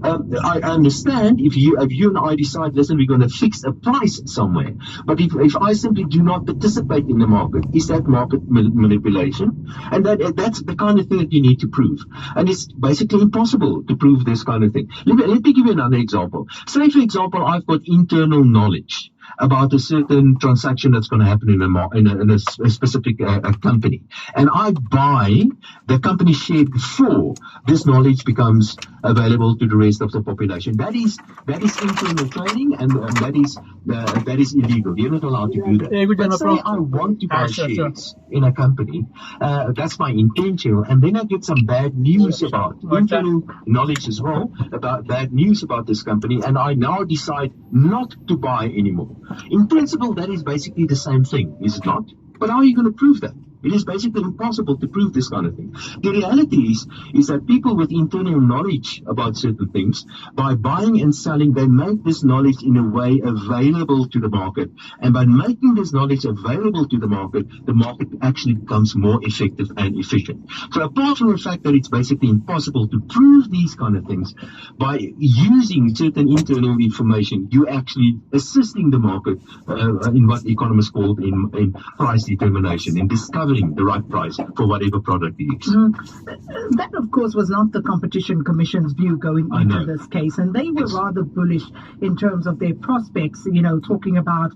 I understand if you and I decide, listen, we're going to fix a price somewhere. But if I simply do not participate in the market, is that market manipulation? And that's the kind of thing that you need to prove. And it's basically impossible to prove this kind of thing. Let me give you another example. Say, for example, I've got internal knowledge about a certain transaction that's going to happen in a specific company, and I buy the company share before this knowledge becomes available to the rest of the population. That is internal trading, and that is illegal. You're not allowed to do that. But say I want to buy shares in a company, that's my intention, and then I get some bad news about internal knowledge as well, about bad news about this company, and I now decide not to buy anymore. In principle, that is basically the same thing, is it not? But how are you going to prove that? It is basically impossible to prove this kind of thing. The reality is that people with internal knowledge about certain things, by buying and selling, they make this knowledge in a way available to the market. And by making this knowledge available to the market actually becomes more effective and efficient. So apart from the fact that it's basically impossible to prove these kind of things, by using certain internal information, you're actually assisting the market in what economists call in price determination, in discovering discovering the right price for whatever product you use. That, of course, was not the Competition Commission's view going into this case, and they were rather bullish in terms of their prospects, you know, talking about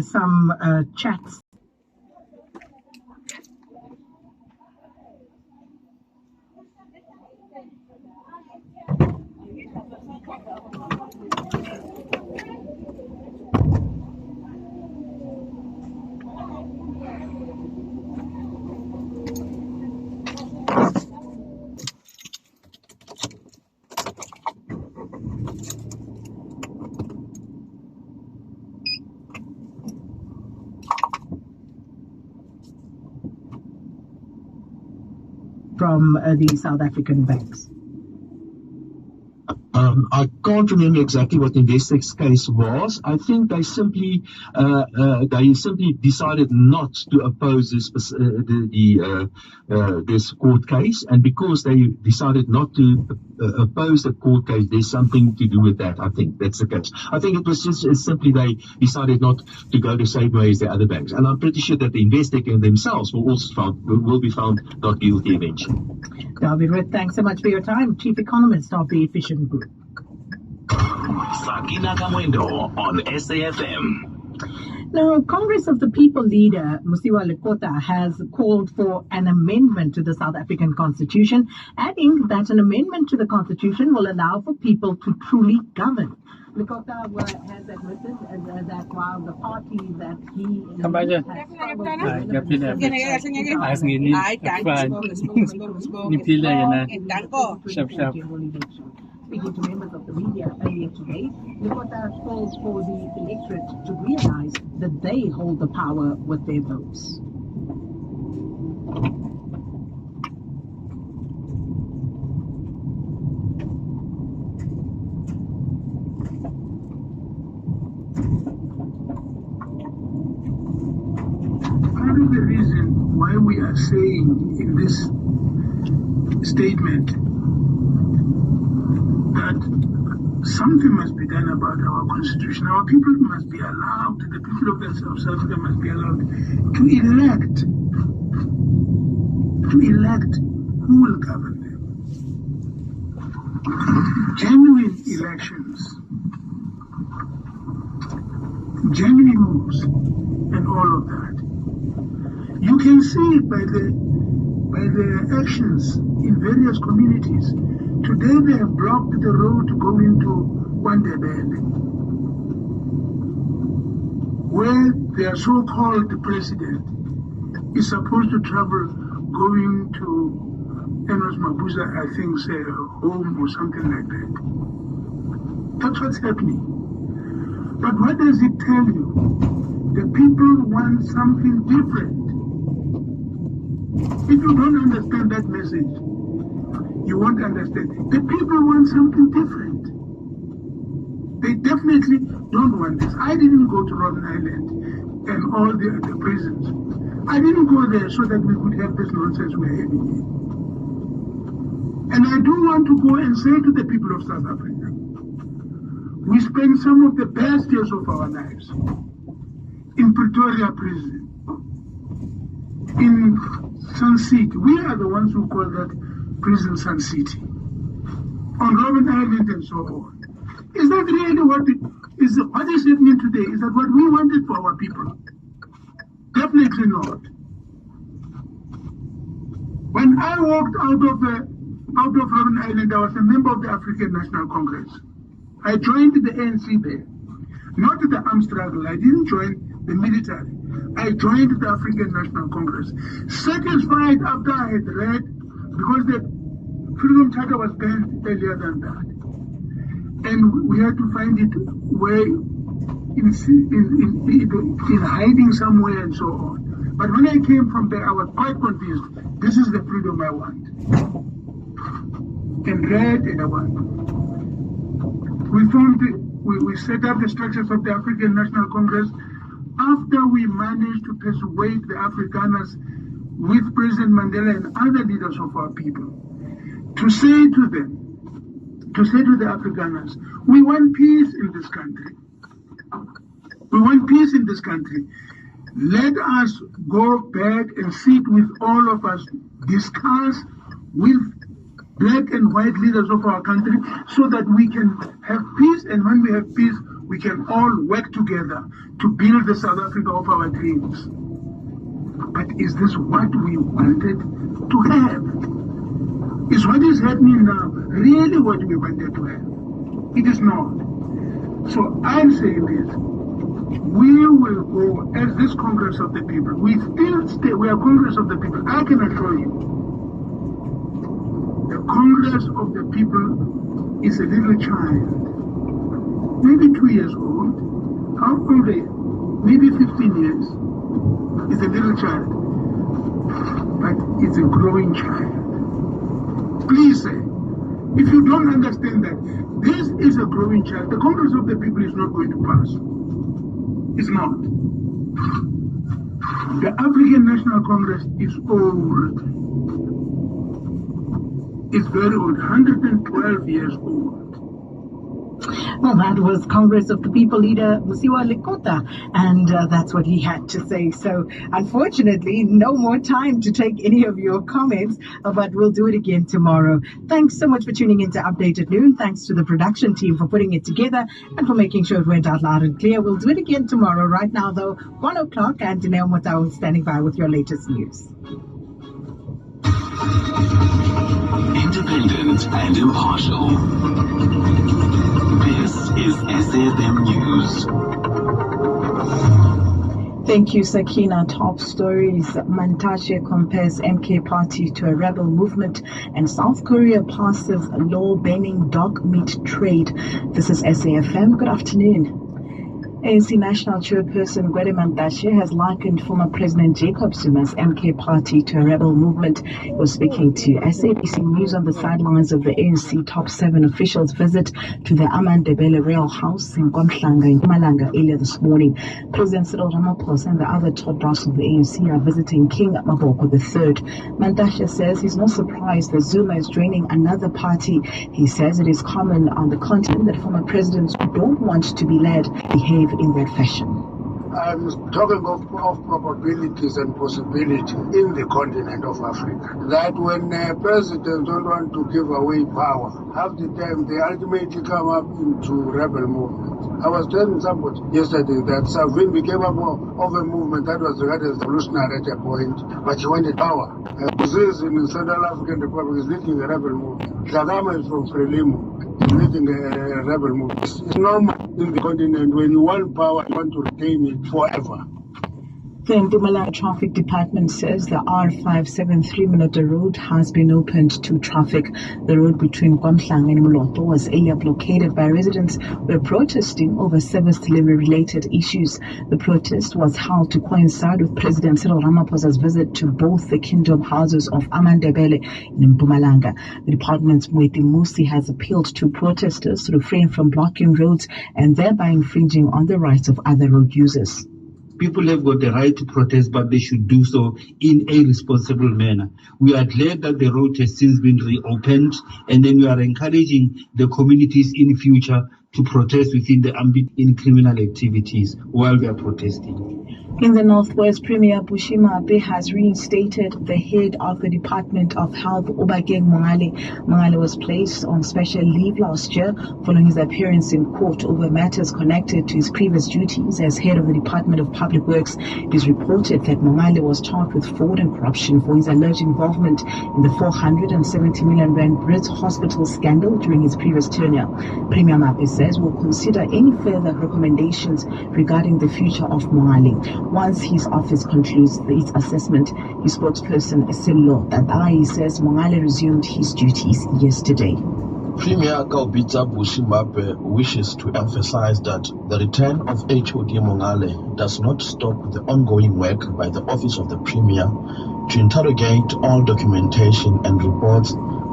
some chats. From the South African banks. I can't remember exactly what Investec's case was. I think they simply decided not to oppose this court case, and because they decided not to oppose the court case, there's something to do with that. I think that's the case. I think it was just simply they decided not to go the same way as the other banks, and I'm pretty sure that the Investec themselves will be found not guilty eventually. David Ritt, thanks so much for your time. Chief Economist of the Efficient Group. Sakina Kamwendo on SAFM. Now, Congress of the People leader, Musiwa Lekota, has called for an amendment to the South African Constitution, adding that an amendment to the Constitution will allow for people to truly govern. Lekota has admitted that while the party that he Speaking to members of the media earlier today, Lekota calls for the electorate to realize that they hold the power with their votes. Part of the reason why we are saying in this statement that something must be done about our constitution. Our people must be allowed, the people of South Africa must be allowed to elect who will govern them. Genuine elections, genuine rules, and all of that. You can see it by the actions in various communities. Today they have blocked the road to go into Wandebele, where their so-called president is supposed to travel going to Enos Mabuza, I think, home or something like that. That's what's happening. But what does it tell you? The people want something different. If you don't understand that message, you won't understand. The people want something different. They definitely don't want this. I didn't go to Robben Island and all the prisons. I didn't go there so that we could have this nonsense we're having here. And I do want to go and say to the people of South Africa, we spent some of the best years of our lives in Pretoria prison, in Sun City. We are the ones who call that prison Sun City, on Robben Island and so on. Is that really what is happening today? Is that what we wanted for our people? Definitely not. When I walked out of Robben Island, I was a member of the African National Congress. I joined the ANC there, not the armed struggle. I didn't join the military. I joined the African National Congress. Satisfied after I had read, because the Freedom Charter was banned earlier than that. And we had to find it where in hiding somewhere and so on. But when I came from there, I was quite convinced this is the freedom I want. And read and I want. We set up the structures of the African National Congress after we managed to persuade the Afrikaners with President Mandela and other leaders of our people to say to them, to say to the Afrikaners, we want peace in this country. We want peace in this country. Let us go back and sit with all of us, discuss with black and white leaders of our country so that we can have peace, and when we have peace, we can all work together to build the South Africa of our dreams. But is this what we wanted to have? Is what is happening now really what we wanted to have? It is not. So I'm saying this. We will go as this Congress of the People. We still stay. We are Congress of the People. I can assure you, the Congress of the People is a little child, maybe 2 years old. How old are you? Maybe 15 years. It's a little child, but it's a growing child. Please say, if you don't understand that this is a growing child, the Congress of the People is not going to pass. It's not. The African National Congress is old. It's very old, 112 years old. Well, that was Congress of the People leader Mosiuoa Lekota, and that's what he had to say. So, unfortunately, no more time to take any of your comments, but we'll do it again tomorrow. Thanks so much for tuning into Updated Noon. Thanks to the production team for putting it together and for making sure it went out loud and clear. We'll do it again tomorrow. Right now, though, 1 o'clock, and Dineo Motao standing by with your latest news. Independent and impartial. This is SAFM News. Thank you, Sakina. Top stories. Mantashe compares MK party to a rebel movement, and South Korea passes a law banning dog meat trade. This is SAFM. Good afternoon. ANC National Chairperson Gwede Mantashe has likened former President Jacob Zuma's MK party to a rebel movement. He was speaking to SABC News on the sidelines of the ANC top 7 officials' visit to the Amandebele Royal House in KwaMhlanga in Mpumalanga earlier this morning. President Cyril Ramaphosa and the other top brass of the ANC are visiting King Maboko III. Mantashe says he's not surprised that Zuma is joining another party. He says it is common on the continent that former presidents who don't want to be led behave in that fashion. I'm talking of probabilities and possibilities in the continent of Africa. That when presidents don't want to give away power, half the time they ultimately come up into rebel movements. I was telling somebody yesterday that Savin became up of a movement that was regarded as revolutionary at a point, but he wanted power. Brazil in the Central African Republic is leading a rebel movement. Kagame is from Frelimo. Leading a rebel movement. It's normal in the continent. When you want power, you want to retain it forever. The Mpumalanga Traffic Department says the R573 Moloto Road has been opened to traffic. The road between KwaMhlanga and Moloto was earlier blockaded by residents who were protesting over service delivery related issues. The protest was held to coincide with President Cyril Ramaphosa's visit to both the kingdom houses of Amandebele in Mpumalanga. The department's Mweti Musi has appealed to protesters to refrain from blocking roads and thereby infringing on the rights of other road users. People have got the right to protest, but they should do so in a responsible manner. We are glad that the road has since been reopened, and then we are encouraging the communities in future to protest within the ambit in criminal activities while they are protesting. In the Northwest, Premier Bushima Abe has reinstated the head of the Department of Health, Obakeng Mongale. Mongale was placed on special leave last year following his appearance in court over matters connected to his previous duties as head of the Department of Public Works. It is reported that Mongale was charged with fraud and corruption for his alleged involvement in the 470 million rand Brits hospital scandal during his previous tenure. Premier Mape says will consider any further recommendations regarding the future of Mongale once his office concludes its assessment. His spokesperson Sello Tadai says Mongale resumed his duties yesterday. Premier Kaubita Bushimape wishes to emphasize that the return of HOD Mongale does not stop the ongoing work by the Office of the Premier to interrogate all documentation and reports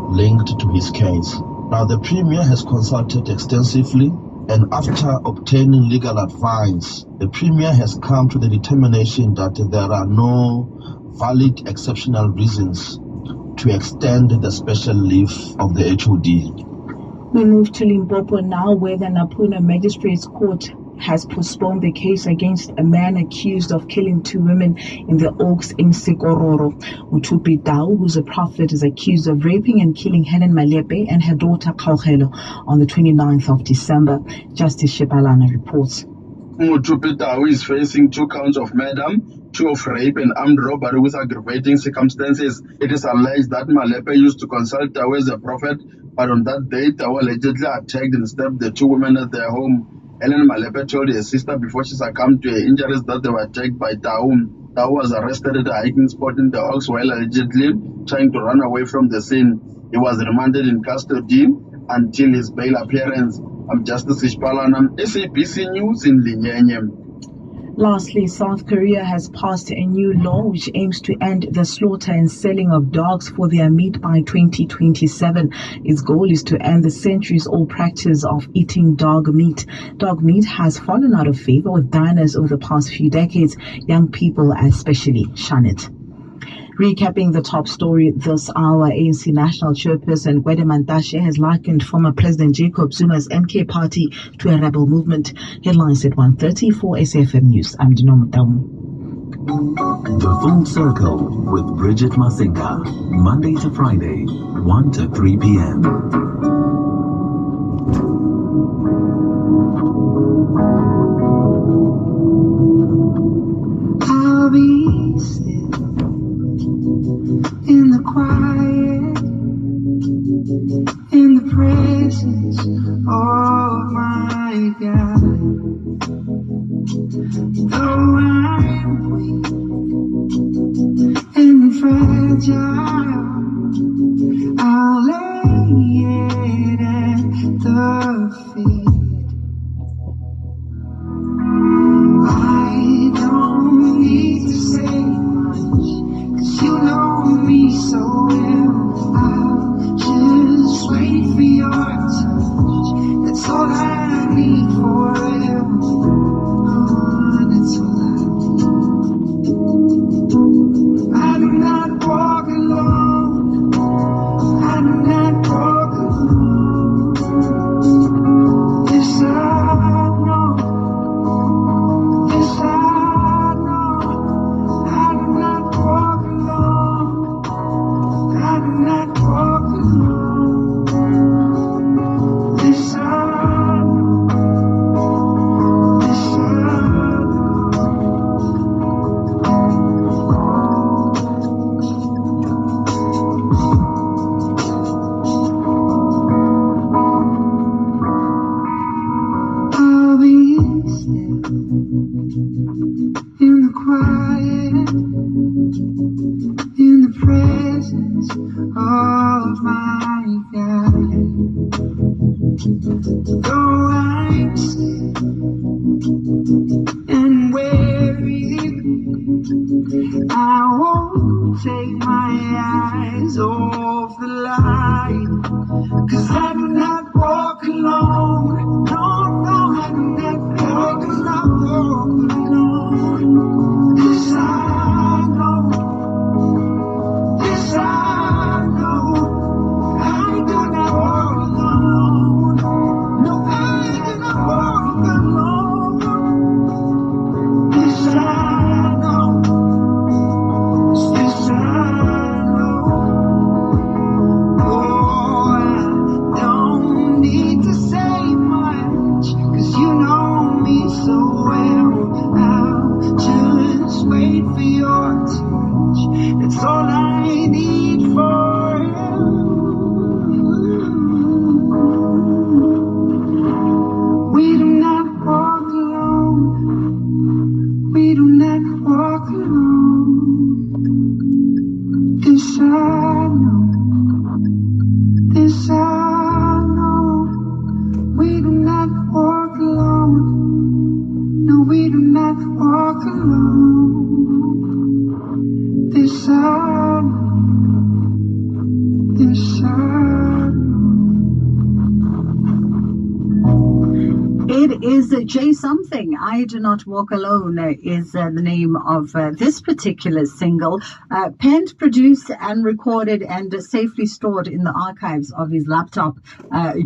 linked to his case. Now, the Premier has consulted extensively, and after obtaining legal advice, the Premier has come to the determination that there are no valid exceptional reasons to extend the special leave of the HOD. We move to Limpopo now, where the Napuna Magistrates Court has postponed the case against a man accused of killing 2 women in the Oaks in Sekororo. Mutupi Dau, who's a prophet, is accused of raping and killing Helen Malepe and her daughter Kaugelo on the 29th of December. Justice Shepalana reports. Mutupi Dau is facing 2 counts of murder, 2 of rape and armed robbery with aggravating circumstances. It is alleged that Malepe used to consult Dau as a prophet, but on that day, Dau allegedly attacked and stabbed the 2 women at their home. Helen Malepe told her sister before she succumbed to her injuries that they were attacked by Dau. Dau was arrested at a hiking spot in the Oaks while allegedly trying to run away from the scene. He was remanded in custody until his bail appearance. I'm Justice Ishpalana, SABC News in Linyenye. Lastly, South Korea has passed a new law which aims to end the slaughter and selling of dogs for their meat by 2027. Its goal is to end the centuries-old practice of eating dog meat. Dog meat has fallen out of favor with diners over the past few decades. Young people especially shun it. Recapping the top story this hour, ANC National Chairperson Gwede Mantashe has likened former President Jacob Zuma's MK party to a rebel movement. Headlines at 1:30 for SAFM News. I'm Dino Mutamu. The Full Circle with Bridget Masinga, Monday to Friday, 1 to 3 p.m. I'll be still in the quiet, in the presence of my God. Though I'm weak and fragile, I'll lay it at the feet. I don't need to say much, 'cause you know me so well. I'll just wait for your touch. That's all I need forever. Oh, that's all I need. I do not walk alone. I do not walk alone. Yes, I know. Yes, I know. I do not walk alone. I do not walk alone. Yes, I know. Yes, I I'll be still in the quiet, in the presence of my God. Though I'm sick and weary, I won't take my eyes off the light, 'cause I do not walk alone. No, no, I do not walk alone. Yes, I know. Yes, I know. I do not walk alone. No, I do not walk alone. Yes, I know. Yes, I know. Oh, I don't need to say much, 'cause you know me so well. I'll just wait for your touch. That's all I need forever. We do not walk alone. We do not walk alone. This I know. This I know. We do not walk alone. No, we do not walk alone. This I know. This I know. It is J Something, I Do Not Walk Alone is the name of this particular single. Penned, produced and recorded and safely stored in the archives of his laptop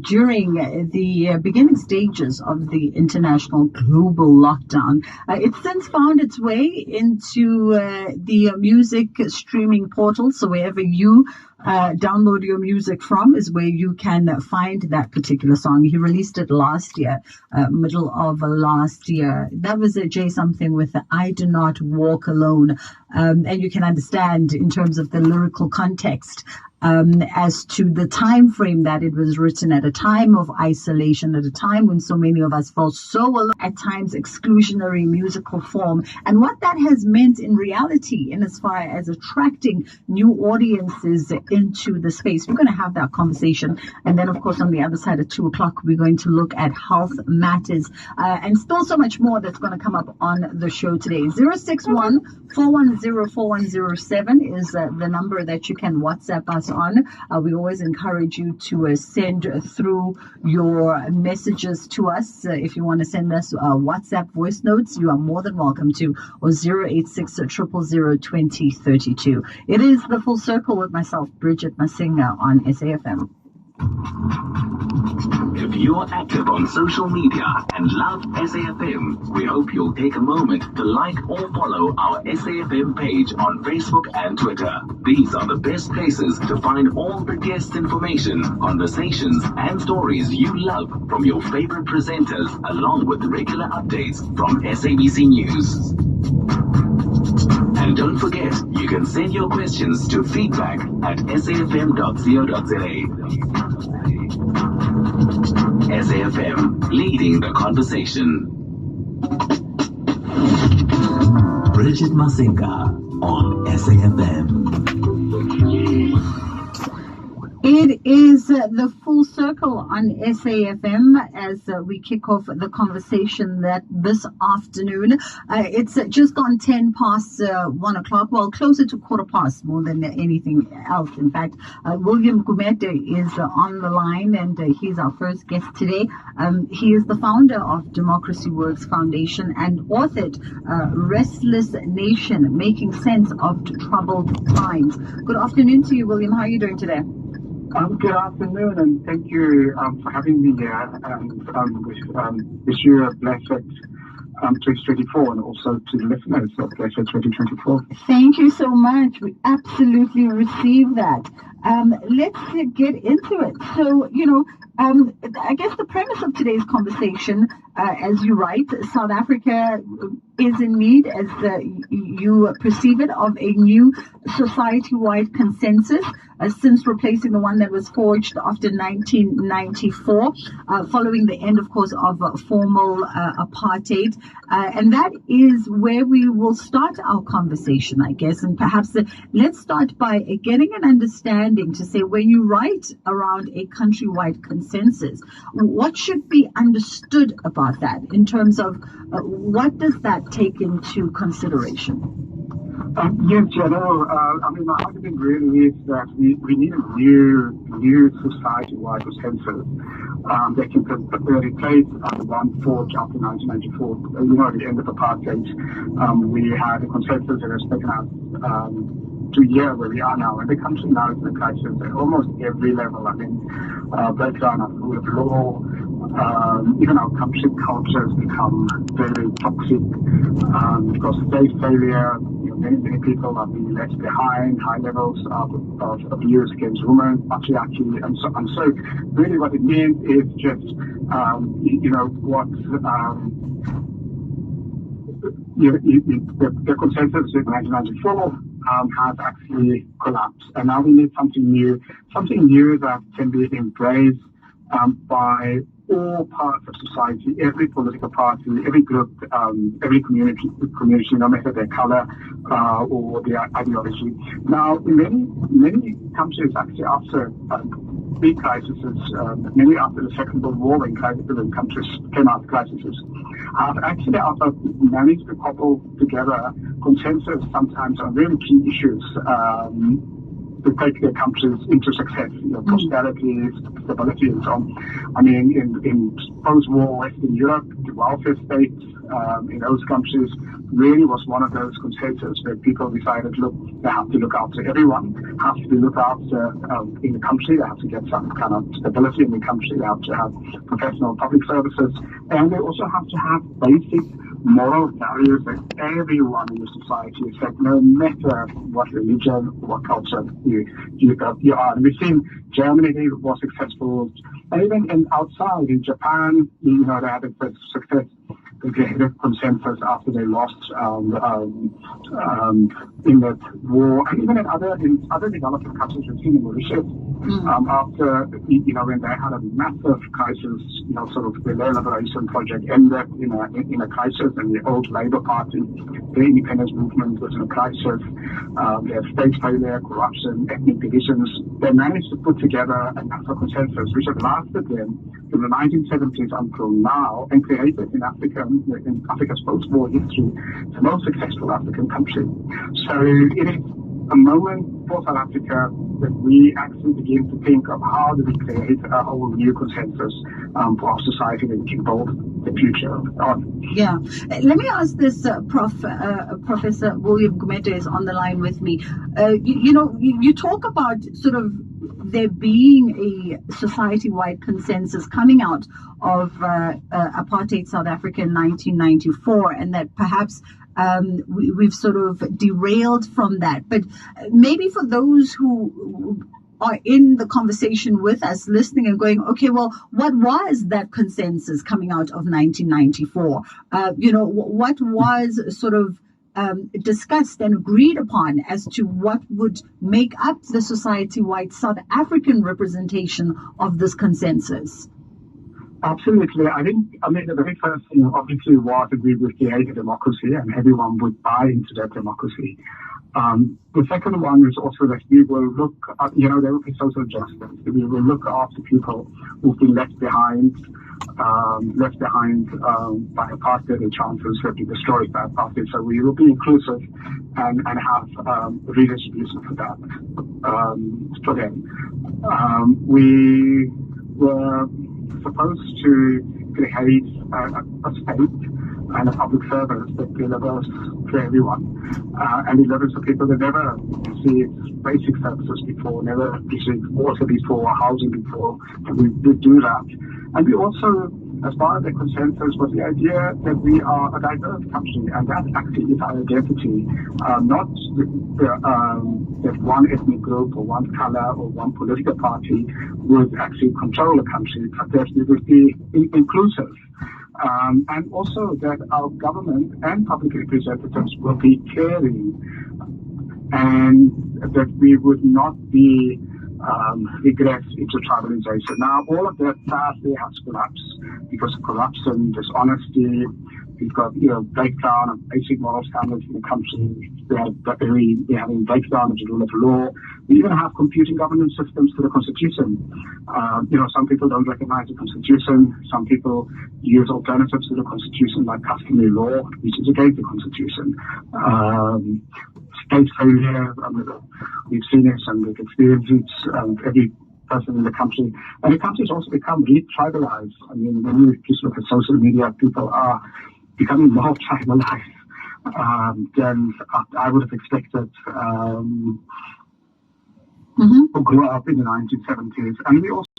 during the beginning stages of the international global lockdown. It's since found its way into the music streaming portal, so wherever you download your music from is where you can find that particular song. He released it last year, middle of last year. That was a J Something with I Do Not Walk Alone. And you can understand in terms of the lyrical context as to the time frame that it was written at a time of isolation, at a time when so many of us felt so alone, at times exclusionary musical form, and what that has meant in reality in as far as attracting new audiences into the space. We're going to have that conversation, and then of course on the other side at 2 o'clock we're going to look at health matters and still so much more that's going to come up on the show today. 061-410-4107 is the number that you can WhatsApp us on. We always encourage you to send through your messages to us. If you want to send us WhatsApp voice notes, you are more than welcome to, or 086 000 2032. It is The Full Circle with myself, Bridget Masinga, on SAFM. If you're active on social media and love SAFM, we hope you'll take a moment to like or follow our SAFM page on Facebook and Twitter. These are the best places to find all the guest information, conversations, and stories you love from your favorite presenters, along with regular updates from SABC News. And don't forget, you can send your questions to feedback@safm.co.za. SAFM, leading the conversation. Bridget Masinga on SAFM. It is The Full Circle on SAFM as we kick off the conversation that this afternoon. It's just gone 10 past 1 o'clock, well, closer to 15 more than anything else. In fact, William Gumede is on the line, and he's our first guest today. He is the founder of Democracy Works Foundation and authored Restless Nation, Making Sense of Troubled Times. Good afternoon to you, William. How are you doing today? Good afternoon, and thank you for having me here, and wish you a blessed 2024, and also to the listeners of blessed 2024. Thank you so much. We absolutely receive that. Let's get into it. So, I guess the premise of today's conversation, as you write, South Africa is in need, as you perceive it, of a new society-wide consensus since replacing the one that was forged after 1994, following the end, of course, of formal apartheid. And that is where we will start our conversation, I guess. And perhaps let's start by getting an understanding to say, when you write around a countrywide consensus, what should be understood about that in terms of what does that take into consideration? Yes, my argument really is that we need a new society-wide consensus that can replace the one forged after 1994. At the end of apartheid, we had a consensus that has taken us to here where we are now, and the country now is in a crisis at almost every level. Breakdown of rule of law, even our country culture has become very toxic because of state failure. Many people are being left behind, high levels of abuse against women, patriarchy, and so on. So really what it means is just, the consensus in 1994 has actually collapsed. And now we need something new that can be embraced by all parts of society, every political party, every group, every community, no matter their color or their ideology. Now, in many countries, actually, after big crises, mainly after the Second World War, when countries came out of crises, have actually also managed to couple together consensus sometimes on really key issues to take their countries into success, prosperity, stability, and so on. In post-war Western Europe, welfare states in those countries really was one of those consensus where people decided, look, they have to look after everyone, have to be looked after in the country, they have to get some kind of stability in the country, they have to have professional public services, and they also have to have basic moral values that everyone in the society is like, no matter what religion or what culture you are. And we've seen Germany was successful, and even outside in Japan, they had a success. They created consensus after they lost in that war, and even in other developing countries, we've seen in Mauritius after when they had a massive crisis, sort of the Land Liberation Project ended in a crisis, and the old Labour Party, the independence movement was in a crisis. They had state failure, corruption, ethnic divisions. They managed to put together a national consensus which had lasted them from the 1970s until now, and created in Africa's post-war history the most successful African country. So it is a moment for South Africa that we actually begin to think of how do we create a whole new consensus for our society that we can build the future on. Yeah. Let me ask this, Professor William Gumede is on the line with me. You talk about sort of there being a society-wide consensus coming out of apartheid South Africa in 1994, and that perhaps we've sort of derailed from that. But maybe for those who are in the conversation with us, listening and going, okay, well, what was that consensus coming out of 1994? What was sort of discussed and agreed upon as to what would make up the society-wide South African representation of this consensus? Absolutely. The very first thing obviously was that we would create a democracy and everyone would buy into that democracy. The second one is also that we will look at, there will be social justice. We will look after people who've been left behind by apartheid, and chances have been destroyed by apartheid. So we will be inclusive and have redistribution for that, for them. We were supposed to create a state and a public service that delivers to everyone, and delivers to people that never received basic services before, never received water before, housing before, and we did do that. And we also, as part of the consensus, was the idea that we are a diverse country, and that actually is our identity, not that one ethnic group or one color or one political party would actually control the country, but that we would be inclusive. And also that our government and public representatives will be caring, and that we would not be regress into tribalization. Now, all of that sadly has collapsed because of corruption, dishonesty. We've got, breakdown of basic moral standards in the country. We're having breakdown of the rule of law. We even have computing governance systems to the Constitution. Some people don't recognize the Constitution. Some people use alternatives to the Constitution, like customary law, which is against the Constitution. State failure, we've seen it and we've experienced it, every person in the country. And the country's also become re-tribalized. When you just look at social media, people are becoming more tribalized than I would have expected. Who grew up in the 1970s.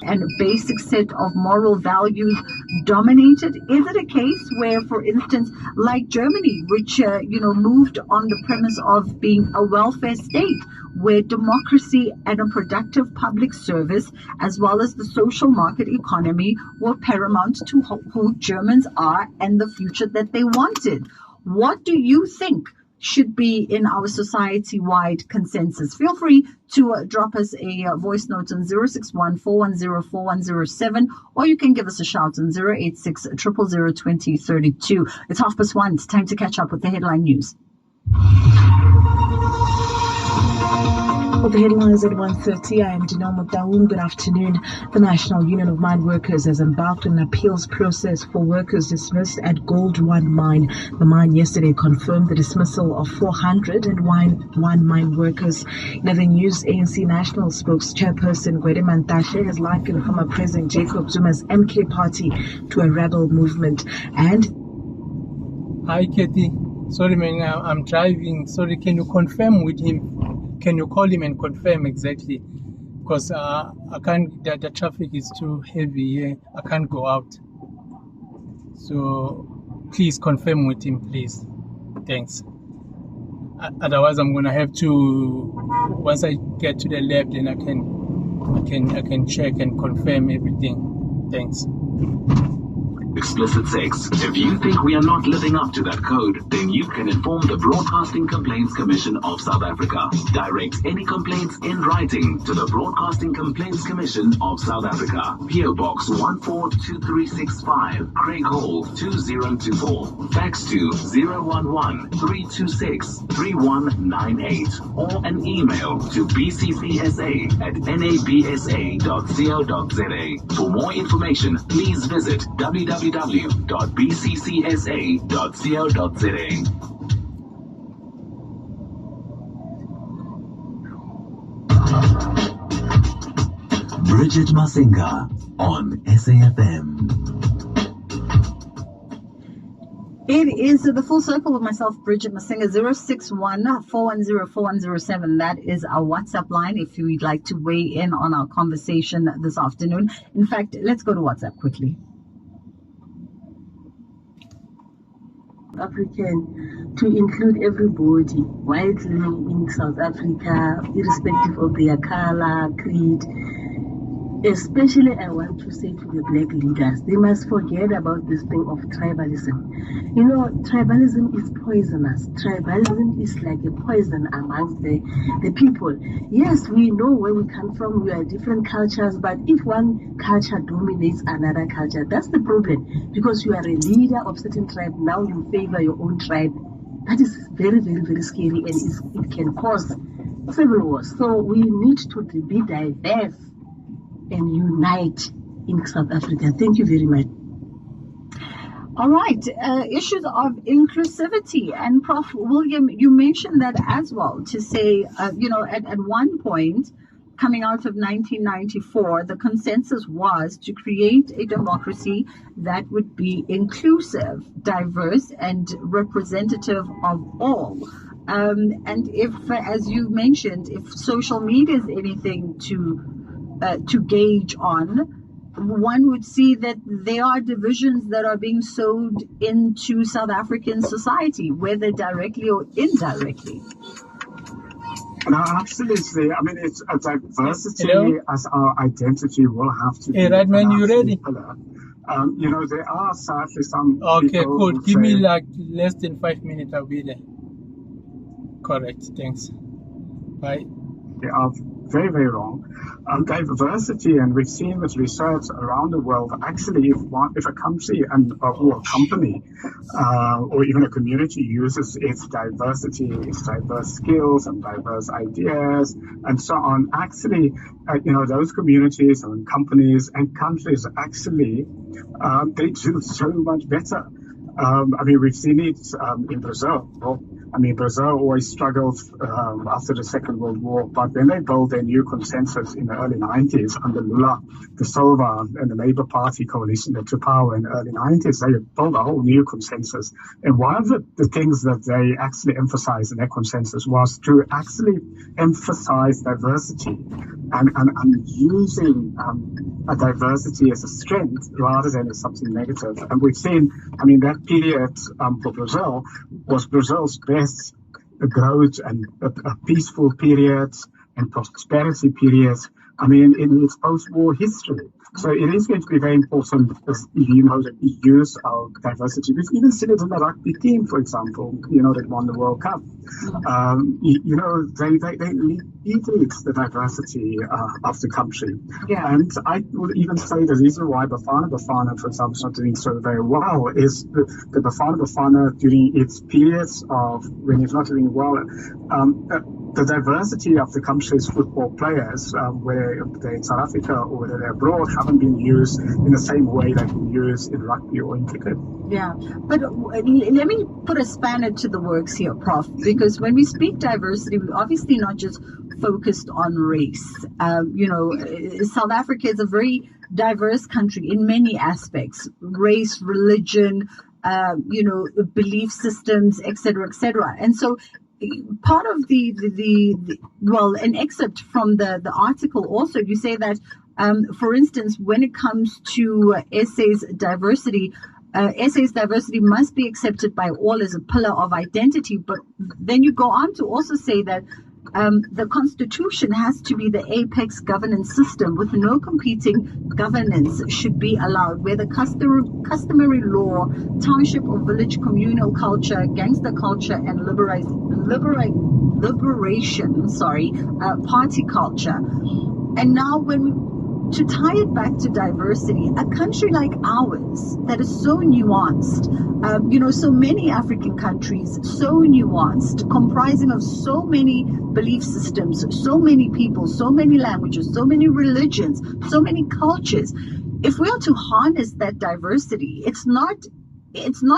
And a basic set of moral values dominated. Is it a case where, for instance, like Germany, which moved on the premise of being a welfare state, where democracy and a productive public service, as well as the social market economy, were paramount to who Germans are and the future that they wanted? What do you think should be in our society-wide consensus? Feel free to drop us a voice note on 061-410-4107, or you can give us a shout on 086-000-2032. It's 1:30. It's time to catch up with the headline news. Well, the headlines at 1:30. I am Dineo Motaung. Good afternoon. The National Union of Mine Workers has embarked on an appeals process for workers dismissed at Gold One Mine. The mine yesterday confirmed the dismissal of 401 mine workers. In other news, ANC National Spokesperson Gwede Mantashe has likened former President Jacob Zuma's MK Party to a rebel movement. And hi, Katie. Sorry, man, I'm driving. Sorry, can you confirm with him? Can you call him and confirm exactly? Because I can't. The traffic is too heavy here. I can't go out. So please confirm with him, please. Thanks. Otherwise, I'm gonna have to. Once I get to the lab, then I can check and confirm everything. Thanks. Explicit sex. If you think we are not living up to that code, then you can inform the Broadcasting Complaints Commission of South Africa. Direct any complaints in writing to the Broadcasting Complaints Commission of South Africa. PO Box 142365, Craig Hall 2024. Fax to 011-326-3198 or an email to bccsa@nabsa.co.za. For more information, please visit www.bccsa.co.za. Bridget Masinga on SAFM. It is the full circle with myself, Bridget Masinga. 061-410-4107. That is our WhatsApp line if you'd like to weigh in on our conversation this afternoon. In fact, let's go to WhatsApp quickly. African to include everybody widely in South Africa, irrespective of their color, creed. Especially, I want to say to the black leaders, they must forget about this thing of tribalism. You know, tribalism is poisonous. Tribalism is like a poison amongst the people. Yes, we know where we come from. We are different cultures, but if one culture dominates another culture, that's the problem. Because you are a leader of certain tribe, now you favor your own tribe. That is very, very, very scary, and it can cause civil wars. So we need to be diverse and unite in South Africa. Thank you very much. All right, issues of inclusivity. And Prof. William, you mentioned that as well, to say, at one point, coming out of 1994, the consensus was to create a democracy that would be inclusive, diverse, and representative of all. And if, as you mentioned, if social media is anything to gauge on, one would see that there are divisions that are being sowed into South African society, whether directly or indirectly. No, absolutely. I mean, it's a diversity as our identity will have to be. Hey, Redman, you ready? There are sadly some. Okay, cool. Give me like less than 5 minutes. I'll be there. Correct. Thanks. Bye. They are very, very wrong. Diversity, and we've seen with research around the world, actually, if a country or a company or even a community uses its diversity, its diverse skills and diverse ideas and so on, actually, those communities and companies and countries actually, they do so much better. We've seen it in Brazil. Brazil always struggled after the Second World War, but when they built their new consensus in the early 90s under Lula da Silva and the Labour Party coalition that took power in the early 90s, they built a whole new consensus. And one of the things that they actually emphasized in their consensus was to actually emphasize diversity and using a diversity as a strength rather than as something negative. And we've seen, that period for Brazil was Brazil's best growth and a peaceful period and prosperity period, in its post-war history. So it is going to be very important, that we use our diversity. We've even seen it in the rugby team, for example, that won the World Cup. They lead the diversity of the country. Yeah. And I would even say the reason why Bafana, for example, is not doing so very well is the Bafana during its periods of when it's not doing well, the diversity of the country's football players, whether they're in South Africa or whether they're abroad, haven't been used in the same way they've been used in rugby or in cricket. Yeah, but let me put a spanner to the works here, Prof, because when we speak diversity, we're obviously not just focused on race. South Africa is a very diverse country in many aspects: race, religion, belief systems, etc., etc. And so part of an excerpt from the article also, you say that, for instance, when it comes to SA's diversity must be accepted by all as a pillar of identity. But then you go on to also say that the Constitution has to be the apex governance system, with no competing governance should be allowed, where the customary law, township or village communal culture, gangster culture, and liberation, party culture. And now to tie it back to diversity, a country like ours that is so nuanced, so many African countries, so nuanced, comprising of so many belief systems, so many people, so many languages, so many religions, so many cultures. If we are to harness that diversity, it's not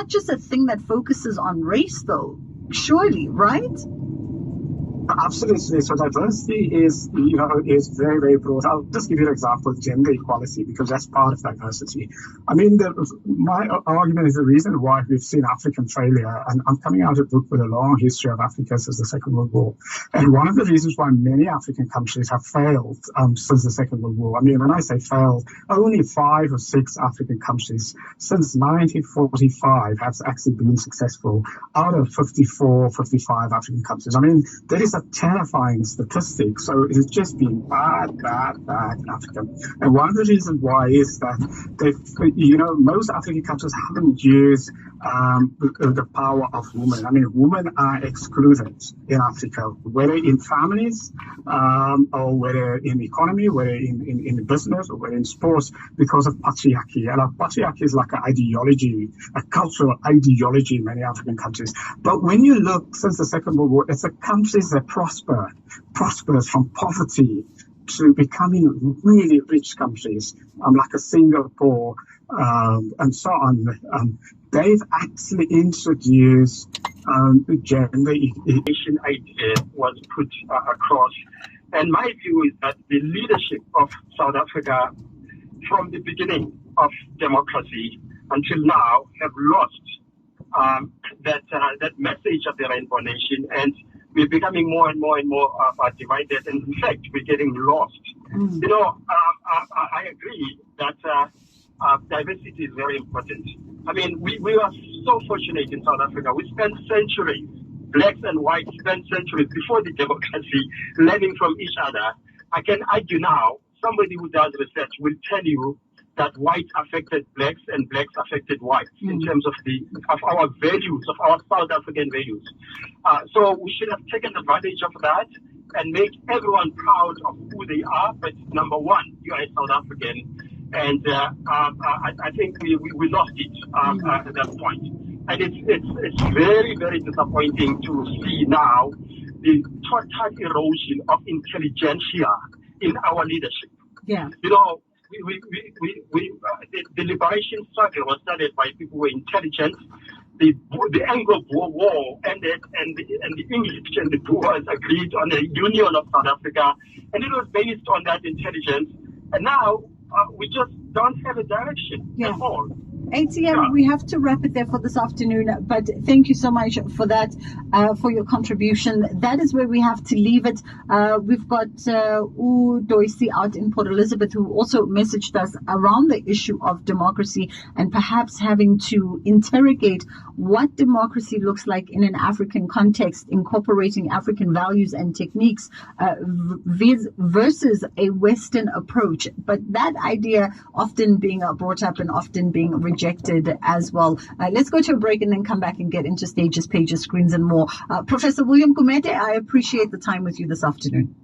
just a thing that focuses on race, though, surely, right? Absolutely. So diversity is very, very broad. I'll just give you an example of gender equality, because that's part of diversity. I mean, my argument is the reason why we've seen African failure, and I'm coming out of a book with a long history of Africa since the Second World War. And one of the reasons why many African countries have failed since the Second World War, I mean, when I say failed, only 5 or 6 African countries since 1945 have actually been successful out of 54, 55 African countries. I mean, that is a terrifying statistic. So it has just been bad in Africa. And one of the reasons why is that most African countries haven't used the power of women. I mean, women are excluded in Africa, whether in families or whether in economy, whether in business or whether in sports, because of patriarchy. And patriarchy is like an ideology, a cultural ideology in many African countries. But when you look since the Second World War, it's the countries that prospers from poverty to becoming really rich countries, like a Singapore and so on. They've actually introduced gender equation idea was put across. And my view is that the leadership of South Africa from the beginning of democracy until now have lost that message of the Rainbow Nation, and we're becoming more and more divided, and in fact, we're getting lost. I agree that diversity is very important. I mean, we are so fortunate in South Africa. We spent centuries, blacks and whites spent centuries before the democracy, learning from each other. I can argue now, somebody who does research will tell you that whites affected blacks and blacks affected whites in terms of our values, of our South African values. So we should have taken advantage of that and make everyone proud of who they are. But number one, you are a South African. And I think we lost it at that point. And it's very, very disappointing to see now the total erosion of intelligentsia in our leadership. Yeah. The liberation struggle was started by people who were intelligent. The Anglo-Boer War ended, and the English and the Boers agreed on a union of South Africa, and it was based on that intelligence. And now we just don't have a direction at all. ATM, we have to wrap it there for this afternoon, but thank you so much for that, for your contribution. That is where we have to leave it. We've got Doisy out in Port Elizabeth, who also messaged us around the issue of democracy and perhaps having to interrogate what democracy looks like in an African context, incorporating African values and techniques versus a Western approach. But that idea often being brought up and often being rejected as well. Let's go to a break and then come back and get into stages, pages, screens, and more. Professor William Gumede, I appreciate the time with you this afternoon.